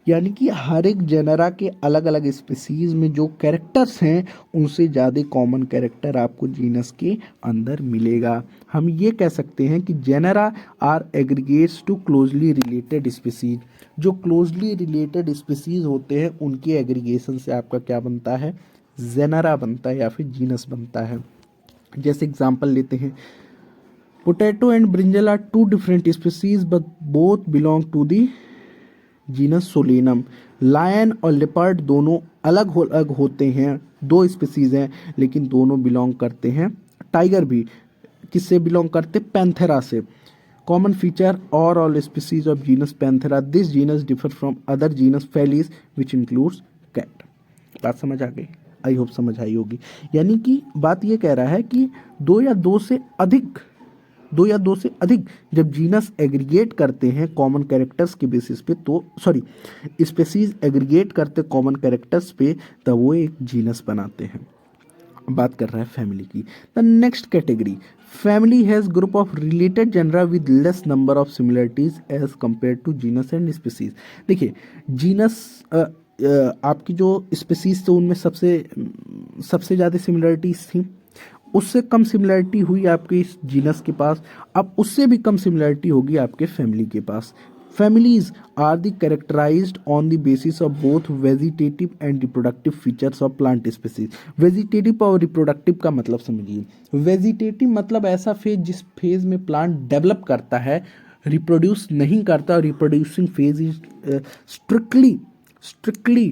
यानी कि हर एक जेनरा के अलग अलग स्पीसीज में जो कैरेक्टर्स हैं उनसे ज़्यादा कॉमन कैरेक्टर आपको जीनस के अंदर मिलेगा। हम ये कह सकते हैं कि genera are aggregates to closely related species. जो क्लोजली रिलेटेड स्पीसीज होते हैं उनके एग्रीगेशन से आपका क्या बनता है? जेनरा बनता है या फिर जीनस बनता है। जैसे एग्जाम्पल लेते हैं, potato and brinjal are two different species but both belong to the genus Solanum. Lion और लेपर्ड दोनों अलग अलग होते हैं, दो स्पीसीज हैं लेकिन दोनों बिलोंग करते हैं। टाइगर भी किससे बिलोंग करते? पैंथेरा से। कॉमन फीचर और all species of genus Panthera, this genus differ from other genus Felis which includes cat. बात समझ आ गई? आई होप समझ आई होगी। यानी कि बात ये कह रहा है कि दो या दो से अधिक जब जीनस एग्रीगेट करते हैं कॉमन कैरेक्टर्स के बेसिस पे, तो स्पीसीज एग्रीगेट करते कॉमन कैरेक्टर्स पे, तब वो एक जीनस बनाते हैं। बात कर रहा है फैमिली की। The next category, family has group of related genera with less number of similarities as compare to genus and species. देखिए जीनस आपकी जो स्पीसीज थे उनमें सबसे ज़्यादा सिमिलरिटीज थी, उससे कम सिमिलरिटी हुई आपके इस जीनस के पास, अब उससे भी कम सिमिलरिटी होगी आपके फैमिली के पास। Families are the characterised on the basis of both vegetative and reproductive features of plant species. Vegetative और रिप्रोडक्टिव का मतलब समझिए। वेजिटेटिव मतलब ऐसा फेज जिस फेज में प्लांट डेवलप करता है, रिप्रोड्यूस नहीं करता, और reproducing phase is strictly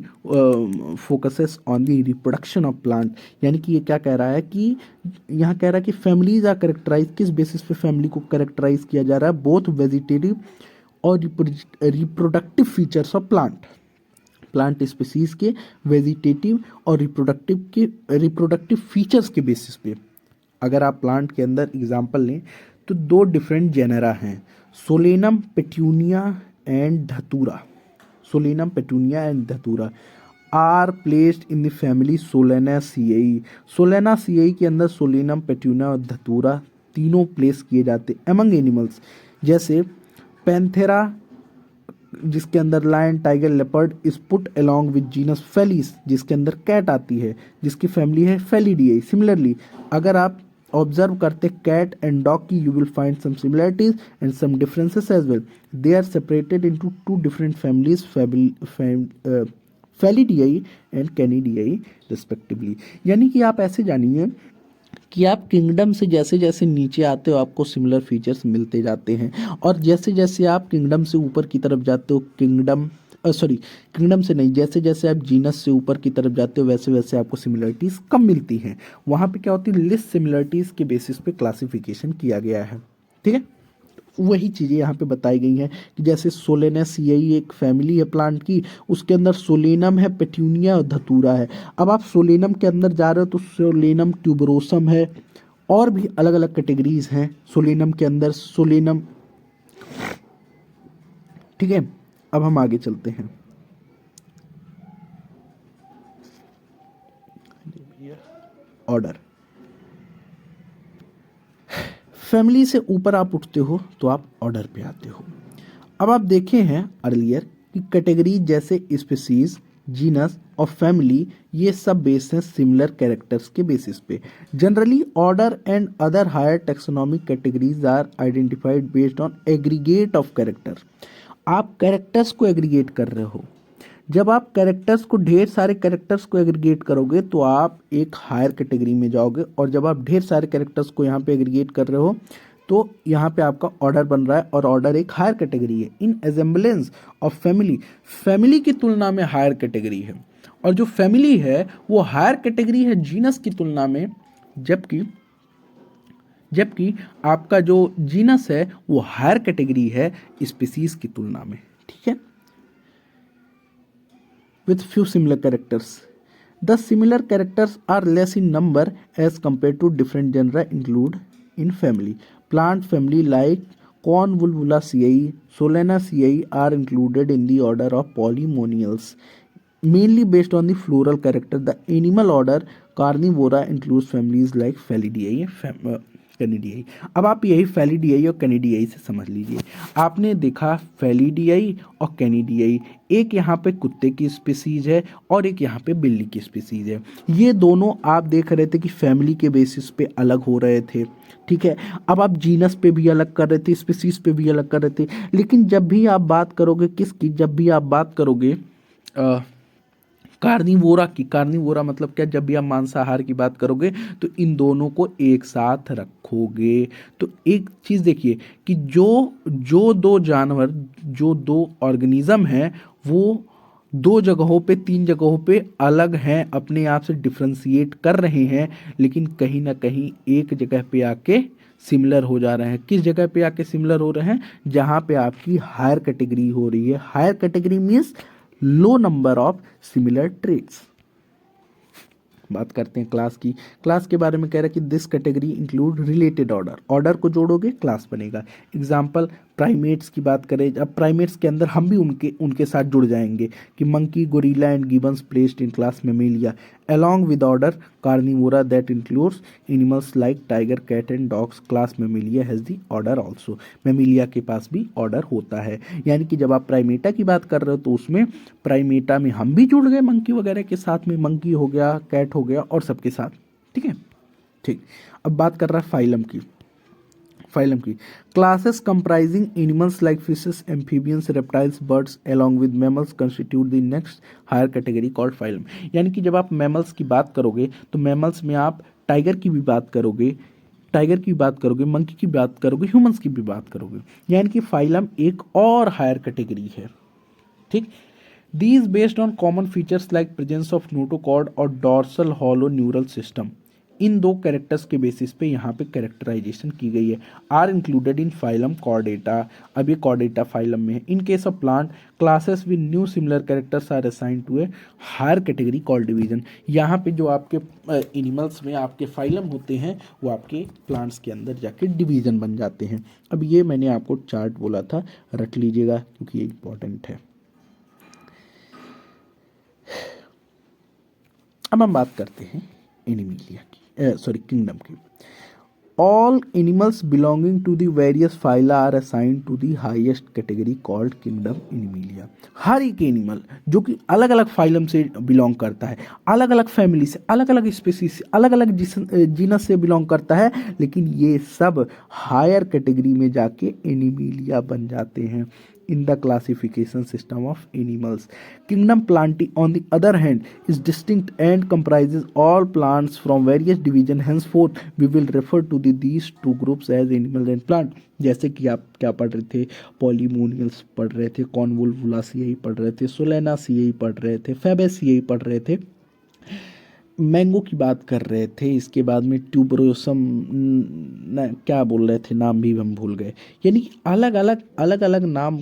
focuses on the reproduction of plant. यानी कि ये क्या कह रहा है कि यहाँ कह रहा है कि फैमिलीज आर करेक्टराइज, किस बेसिस पे फैमिली को करेक्टराइज किया जा रहा है, बोथ वेजिटेटिव और reproductive features of plant, plant species के वेजिटेटिव और रिप्रोडक्टिव फीचर्स के बेसिस पे। अगर आप प्लांट के अंदर एग्जांपल लें तो दो डिफरेंट जेनेरा हैं, Solanum Petunia and Datura. Solanum Petunia and Datura are placed in the family Solanaceae. Solanaceae के अंदर सोलेनम पेट्यूनिया और धतूरा तीनों प्लेस किए जाते अमंग एनिमल्स, जैसे पैंथेरा जिसके अंदर lion, tiger, leopard is put along with genus Felis जिसके अंदर कैट आती है, जिसकी फैमिली है फेलिडियाई। सिमिलरली अगर आप ऑब्जर्व करते कैट एंड डॉग की, you will find some similarities and some differences as well. They are separated into two different families, Felidae and Canidae respectively. यानी कि आप ऐसे जानिए कि आप किंगडम से जैसे जैसे नीचे आते हो आपको सिमिलर फीचर्स मिलते जाते हैं, और जैसे जैसे आप किंगडम से ऊपर की तरफ जाते हो किंगडम से नहीं, जैसे जैसे आप जीनस से ऊपर की तरफ जाते हो वैसे वैसे आपको सिमिलरिटीज़ कम मिलती हैं। वहाँ पे क्या होती है, लिस्ट सिमिलरिटीज़ के बेसिस पे क्लासिफिकेशन किया गया है। ठीक है, वही चीज़ें यहाँ पे बताई गई हैं कि जैसे सोलेनेसिएई एक फैमिली है प्लांट की, उसके अंदर सोलेनम है, पेट्यूनिया और धतूरा है। अब आप सोलेनम के अंदर जा रहे हो तो सोलेनम ट्यूबरोसम है, और भी अलग अलग कैटेगरीज हैं सोलेनम के अंदर, सोलेनम। ठीक है, अब हम आगे चलते हैं। ऑर्डर, फैमिली से ऊपर आप उठते हो तो आप ऑर्डर पे आते हो। अब आप देखे हैं अर्लियर कि कैटेगरी जैसे स्पीसीज, जीनस और फैमिली ये सब बेस्ड हैं सिमिलर कैरेक्टर्स के बेसिस पे। Generally order and other higher taxonomic categories are identified based on aggregate of character. आप कैरेक्टर्स को एग्रीगेट कर रहे हो, जब आप कैरेक्टर्स को, ढेर सारे कैरेक्टर्स को एग्रीगेट करोगे तो आप एक हायर कैटेगरी में जाओगे, और जब आप ढेर सारे कैरेक्टर्स को यहाँ पे एग्रीगेट कर रहे हो तो यहाँ पे आपका ऑर्डर बन रहा है, और ऑर्डर एक हायर कैटेगरी है। इन एजेम्बलेंस ऑफ फैमिली, फैमिली की तुलना में हायर कैटेगरी है, और जो फैमिली है वो हायर कैटेगरी है जीनस की तुलना में, जबकि आपका जो जीनस है वो हायर कैटेगरी है स्पीसीज की तुलना में। ठीक है, with few similar characters. The similar characters are less in number as compared to different genera include in family. Plant family like Convolvulaceae, Solanaceae are included in the order of Polymonials, mainly based on the floral character. The animal order Carnivora includes families like Felidae, कैनिडियाई। अब आप यही फेलिडियाई और कैनिडियाई से समझ लीजिए। आपने देखा फेलिडियाई और कैनिडियाई, एक यहाँ पे कुत्ते की स्पीसीज है और एक यहाँ पे बिल्ली की स्पीसीज है। ये दोनों आप देख रहे थे कि फैमिली के बेसिस पे अलग हो रहे थे। ठीक है, अब आप जीनस पे भी अलग कर रहे थे, स्पीसीज पे भी अलग कर रहे थे, लेकिन जब भी आप बात करोगे किसकी, जब भी आप बात करोगे कार्निवोरा की, कार्निवोरा मतलब क्या, जब भी आप मांसाहार की बात करोगे तो इन दोनों को एक साथ रखोगे। तो एक चीज़ देखिए कि जो दो जानवर, जो दो ऑर्गेनिज्म हैं वो दो जगहों पे, तीन जगहों पे अलग हैं, अपने आप से डिफ्रेंशिएट कर रहे हैं, लेकिन कहीं ना कहीं एक जगह पे आके सिमिलर हो जा रहे हैं। किस जगह पे आके सिमिलर हो रहे हैं, जहाँ पे आपकी हायर कैटेगरी हो रही है। Higher category means low number of similar traits. बात करते हैं क्लास की। क्लास के बारे में कह रहा है कि this category include related order, order को जोड़ोगे क्लास बनेगा। एग्जाम्पल प्राइमेट्स की बात करें, अब प्राइमेट्स के अंदर हम भी उनके साथ जुड़ जाएंगे कि monkey, gorilla and Gibbons placed in class Mammalia along with order Carnivora that includes animals like tiger, cat and dogs. Class Mammalia has the order also. Mammalia के पास भी ऑर्डर होता है। यानी कि जब आप प्राइमेटा की बात कर रहे हो तो उसमें प्राइमेटा में हम भी जुड़ गए मंकी वगैरह के साथ में, मंकी हो गया, कैट हो गया और सबके साथ। ठीक है, ठीक। अब बात कर रहा है फाइलम की। फाइलम की classes comprising animals like fishes, amphibians, reptiles, birds along with mammals constitute the next higher category called phylum। यानी कि जब आप मैमल्स की बात करोगे तो मैमल्स में आप टाइगर की भी बात करोगे, मंकी की बात करोगे, ह्यूमंस की भी बात करोगे, यानी कि फाइलम एक और हायर कैटेगरी है। ठीक, These based on common features like presence of notochord और dorsal hollow neural system. इन दो कैरेक्टर्स के बेसिस पे यहाँ पे कैरेक्टराइजेशन की गई है. Are included in phylum Chordata. अब ये कॉर्डेटा फाइलम में है. In case of plant classes with new similar characters are assign to a higher category call division. यहाँ पे जो आपके एनिमल्स में आपके फाइलम होते हैं वो आपके प्लांट्स के अंदर जाके डिवीजन बन जाते हैं. अब ये मैंने आपको चार्ट बोला था, रट लीजिएगा क्योंकि ये इंपॉर्टेंट है. अब हम बात करते हैं एनिमिलिया की, किंगडम की. All animals belonging to the various phyla are assigned to the highest category called kingdom Animalia. हर एक एनिमल जो कि अलग अलग फाइलम से बिलोंग करता है, अलग अलग फैमिली से, अलग अलग स्पीसीज से, अलग अलग जीनस से बिलोंग करता है, लेकिन ये सब हायर कैटेगरी में जाके एनिमिलिया बन जाते हैं. In the classification system of animals, kingdom Plantae on the other hand is distinct and comprises all plants from various divisions. Henceforth we will refer to these two groups as animal and plant. जैसे कि आप क्या पढ़ रहे थे, पॉलीमोनियल्स पढ़ रहे थे, कॉन्वोल्वुलासियाई पढ़ रहे थे, सोलेनासियाई पढ़ रहे थे, फैबेसियाई पढ़ रहे थे, मैंगो की बात कर रहे थे, इसके बाद में ट्यूबरोसम क्या बोल रहे थे, नाम भी हम भूल गए. यानी अलग अलग नाम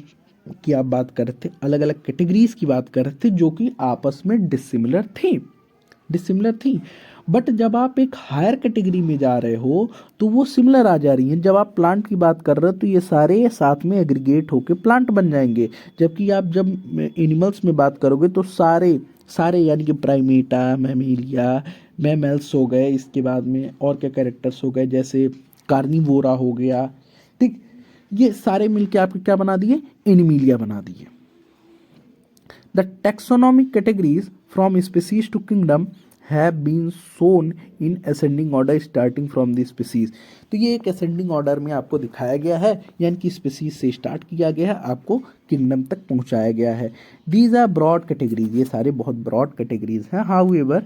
की आप बात कर रहे थे, अलग अलग कैटेगरीज की बात कर रहे थे जो कि आपस में डिसिमिलर थी. बट जब आप एक हायर कैटेगरी में जा रहे हो तो वो सिमिलर आ जा रही हैं. जब आप प्लांट की बात कर रहे हो तो ये सारे साथ में एग्रीगेट होके प्लांट बन जाएंगे. जबकि आप जब एनिमल्स में बात करोगे तो सारे यानी कि प्राइमेटा, मैमेलिया, मैमल्स हो गए, इसके बाद में और क्या कैरेक्टर्स हो गए जैसे कार्निवोरा हो गया, ठीक, ये सारे मिलके आपके क्या बना दिए, एनिमिलिया बना दिए. The taxonomic categories from species to kingdom have been shown in ascending order starting from the species. तो ये एक असेंडिंग ऑर्डर में आपको दिखाया गया है, यानी कि स्पीसीज से स्टार्ट किया गया है, आपको किंगडम तक पहुंचाया गया है. दीज आर ब्रॉड कैटेगरीज, ये सारे बहुत ब्रॉड कैटेगरीज हैं. However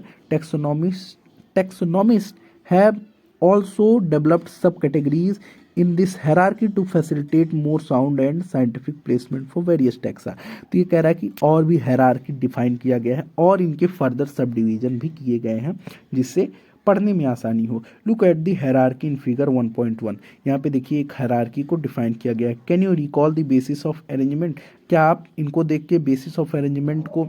taxonomist have also developed सब categories in this hierarchy to facilitate more sound and scientific placement for various taxa. तो ये कह रहा है कि और भी हायरार्की डिफाइन किया गया है और इनके फर्दर सब डिवीजन भी किए गए हैं जिससे पढ़ने में आसानी हो. Look at the hierarchy in figure 1.1. यहाँ पे देखिए एक हायरार्की को डिफाइन किया गया है. Can you recall the basis of arrangement. क्या आप इनको देख के बेसिस ऑफ अरेंजमेंट को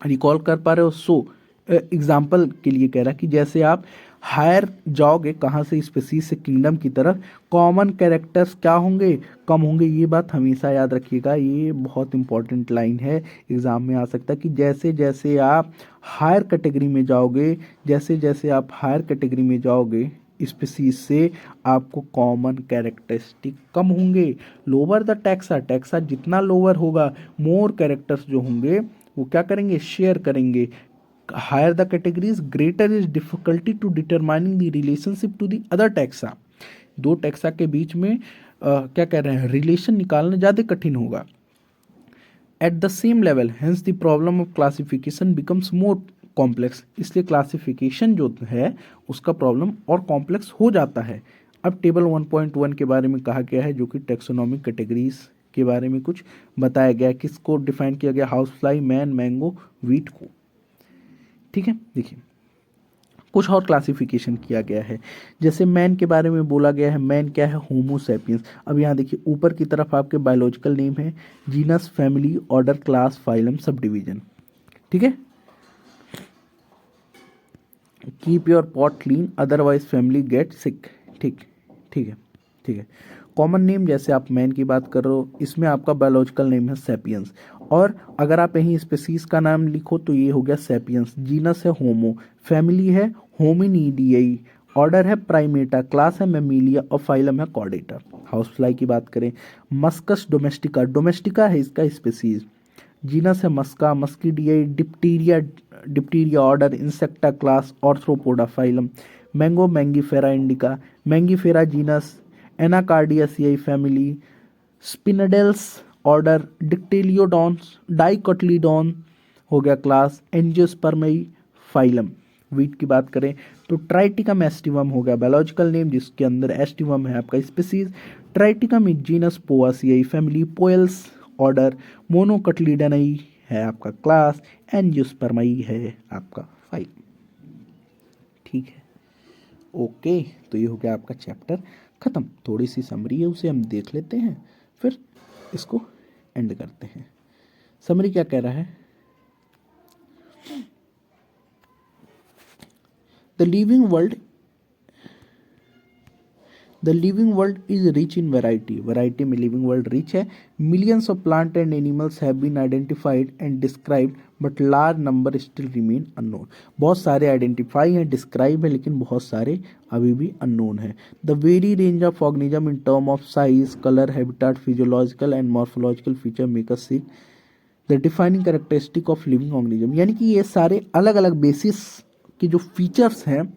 रिकॉल कर पा रहे हो. सो एग्जाम्पल के लिए कह रहा है कि जैसे आप हायर जाओगे कहाँ से, स्पीसीज से किंगडम की तरफ, कॉमन कैरेक्टर्स क्या होंगे, कम होंगे. ये बात हमेशा याद रखिएगा, ये बहुत इंपॉर्टेंट लाइन है, एग्जाम में आ सकता है कि जैसे जैसे आप हायर कैटेगरी में जाओगे, स्पीसीज से आपको कॉमन कैरेक्टरिस्टिक कम होंगे. लोअर द टैक्सा जितना लोअर होगा, मोर कैरेक्टर्स जो होंगे वो क्या करेंगे, शेयर करेंगे. Higher the categories, greater is difficulty to determining the relationship to the other taxa. दो टैक्सा के बीच में क्या कह रहे हैं, रिलेशन निकालना ज़्यादा कठिन होगा. Eight the same level hence the problem of classification becomes more complex. इसलिए क्लासिफिकेशन जो है उसका प्रॉब्लम और कॉम्प्लेक्स हो जाता है. अब टेबल 1.1 के बारे में कहा गया है जो कि टैक्सोनॉमिक कैटेगरीज के बारे में कुछ बताया गया है. किसको डिफाइन किया गया, house fly, man, mango, wheat को. ठीक है, देखिए कुछ और क्लासिफिकेशन किया गया है. जैसे मैन के बारे में बोला गया है, मैन क्या है, होमो सैपियंस. अब यहाँ देखिए ऊपर की तरफ आपके बायोलॉजिकल नेम है, genus, family, order, class, phylum, sub division. ठीक है, keep your pot clean otherwise family get sick. ठीक है. कॉमन नेम जैसे आप मैन की बात कर रहे हो, इसमें आपका बायोलॉजिकल नेम है सैपियंस. और अगर आप यहीं स्पीसीज का नाम लिखो तो ये हो गया सैपियंस. जीनस है होमो, फैमिली है होमिनिडियाई, ऑर्डर है प्राइमेटा, क्लास है मैमीलिया और फाइलम है कॉर्डेटा. हाउस फ्लाई की बात करें, मस्कस डोमेस्टिका है इसका स्पीसीज. जीनस है Musca, Muscidae, Diptera order, Insecta class, Arthropoda phylum. Mango Mangifera indica, Mangifera genus, Anacardiaceae family, Sapindales order, dicotyledons, dicotyledon हो गया क्लास, एंजियोस्पर्मी फाइलम. वीट की बात करें तो ट्राइटिकम एस्टिवम हो गया बायोलॉजिकल नेम जिसके अंदर एस्टिवम है आपका species. Triticum is genus Poaceae family, Poales order, monocotyledonae है आपका क्लास, एंजियोस्पर्माई है आपका फाइल। ठीक है, ओके। तो ये हो गया आपका चैप्टर ख़त्म। थोड़ी सी समरी है, उसे हम देख लेते हैं, फिर इसको एंड करते हैं। समरी क्या कह रहा है? The living world is rich in variety में लिविंग वर्ल्ड रिच है। Millions of plant and animals have been identified and described but large number still remain unknown. बहुत सारे आइडेंटिफाई हैं, डिस्क्राइब है, लेकिन बहुत सारे अभी भी अननोन है। The very range of organism in term of size, colour, habitat, physiological and morphological feature make us seek the defining characteristic of living organism. यानी कि ये सारे अलग अलग बेसिस के जो फीचर्स हैं,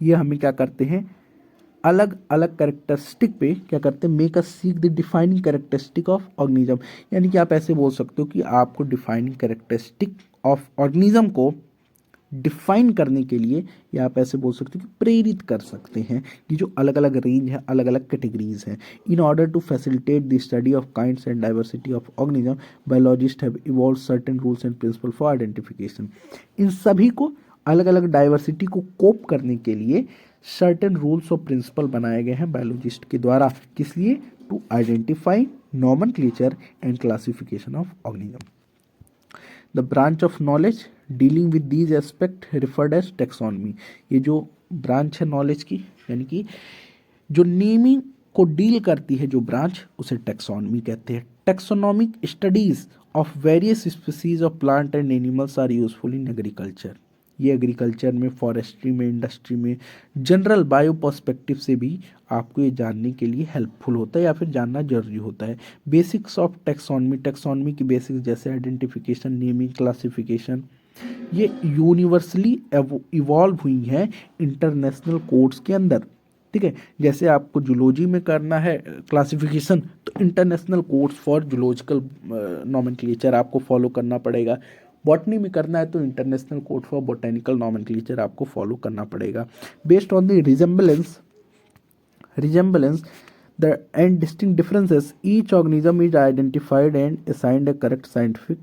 ये हमें क्या करते हैं, अलग अलग कैरेक्टरिस्टिक पे क्या करते हैं, make us seek the defining characteristic of organism. यानी कि आप ऐसे बोल सकते हो कि आपको डिफाइनिंग कैरेक्टरिस्टिक ऑफ ऑर्गेनिज्म को डिफाइन करने के लिए, या आप ऐसे बोल सकते हो कि प्रेरित कर सकते हैं कि जो अलग अलग रेंज है, अलग अलग कैटेगरीज हैं। In order to facilitate the study of kinds and diversity of organism, biologist have evolve certain rules and principle for identification. इन सभी को अलग अलग डाइवर्सिटी को कोप करने के लिए सर्टेन रूल्स और प्रिंसिपल बनाए गए हैं बायोलॉजिस्ट के द्वारा। किस लिए? To identify, nomenclature and classification of organism. The branch of knowledge dealing with these aspect referred as taxonomy. ये जो ब्रांच है नॉलेज की, यानी कि जो नेमिंग को डील करती है जो ब्रांच, उसे टेक्सोनमी कहते हैं। Taxonomic studies of various species of plant and animals are useful in agriculture. ये एग्रीकल्चर में, फॉरेस्ट्री में, इंडस्ट्री में, जनरल बायो पर्सपेक्टिव से भी आपको ये जानने के लिए हेल्पफुल होता है या फिर जानना जरूरी होता है। बेसिक्स ऑफ टेक्सोनमी, टेक्सोनमी की बेसिक्स जैसे आइडेंटिफिकेशन, नेमिंग, क्लासिफिकेशन, ये यूनिवर्सली इवॉल्व हुई हैं इंटरनेशनल कोड्स के अंदर। ठीक है, जैसे आपको जूलॉजी में करना है क्लासिफिकेशन, तो international codes for zoological nomenclature आपको फॉलो करना पड़ेगा। बॉटनी में करना है तो international code for botanical nomenclature आपको फॉलो करना पड़ेगा। Based on the resemblance the and distinct differences, each organism is identified and assigned a correct scientific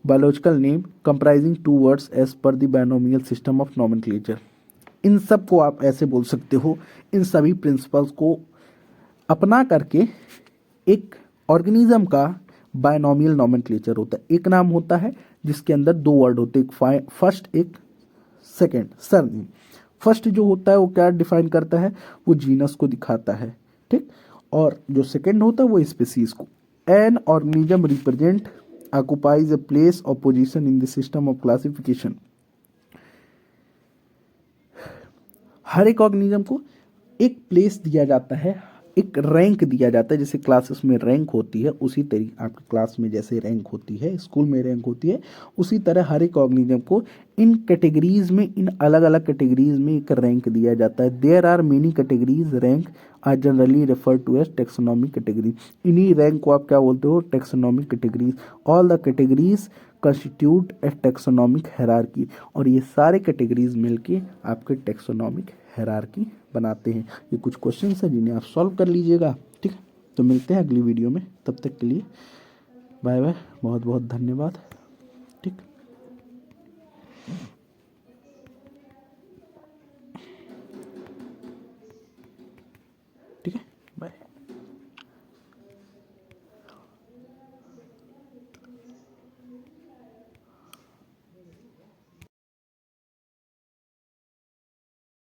biological name comprising two words as per the binomial system of nomenclature. इन सब को आप ऐसे बोल सकते हो, इन सभी प्रिंसिपल्स को अपना करके एक ऑर्गेनिज्म का बायनोमियल नॉमेनक्लेचर होता है। एक नाम होता है जिसके अंदर दो वर्ड होते हैं, एक फर्स्ट, एक सेकंड, सरनेम। फर्स्ट जो होता है वो क्या डिफाइन करता है, वो जीनस को दिखाता है। ठीक, और जो सेकंड होता है वो स्पीसीज को। An organism represent occupies a place or position in the system of classification। हर एक ऑर्गेनिज्म को एक प्लेस दिया जाता है, एक रैंक दिया जाता है। जैसे क्लासेस में रैंक होती है, उसी तरीके आपकी क्लास में जैसे रैंक होती है, स्कूल में रैंक होती है, उसी तरह हर एक ऑर्गेनिज्म को इन कैटेगरीज में, इन अलग अलग कैटेगरीज में एक रैंक दिया जाता है। There are many categories, rank are generally refer to as taxonomic category. इन्हीं रैंक को आप क्या बोलते हो, taxonomic categories. All the categories constitute a taxonomic hierarchy. और ये सारे कैटेगरीज मिलके आपके टेक्सोनॉमिक हायरार्की बनाते हैं। ये कुछ क्वेश्चंस हैं जिन्हें आप सॉल्व कर लीजिएगा। ठीक, तो मिलते हैं अगली वीडियो में, तब तक के लिए बाय बाय, बहुत बहुत धन्यवाद। ठीक।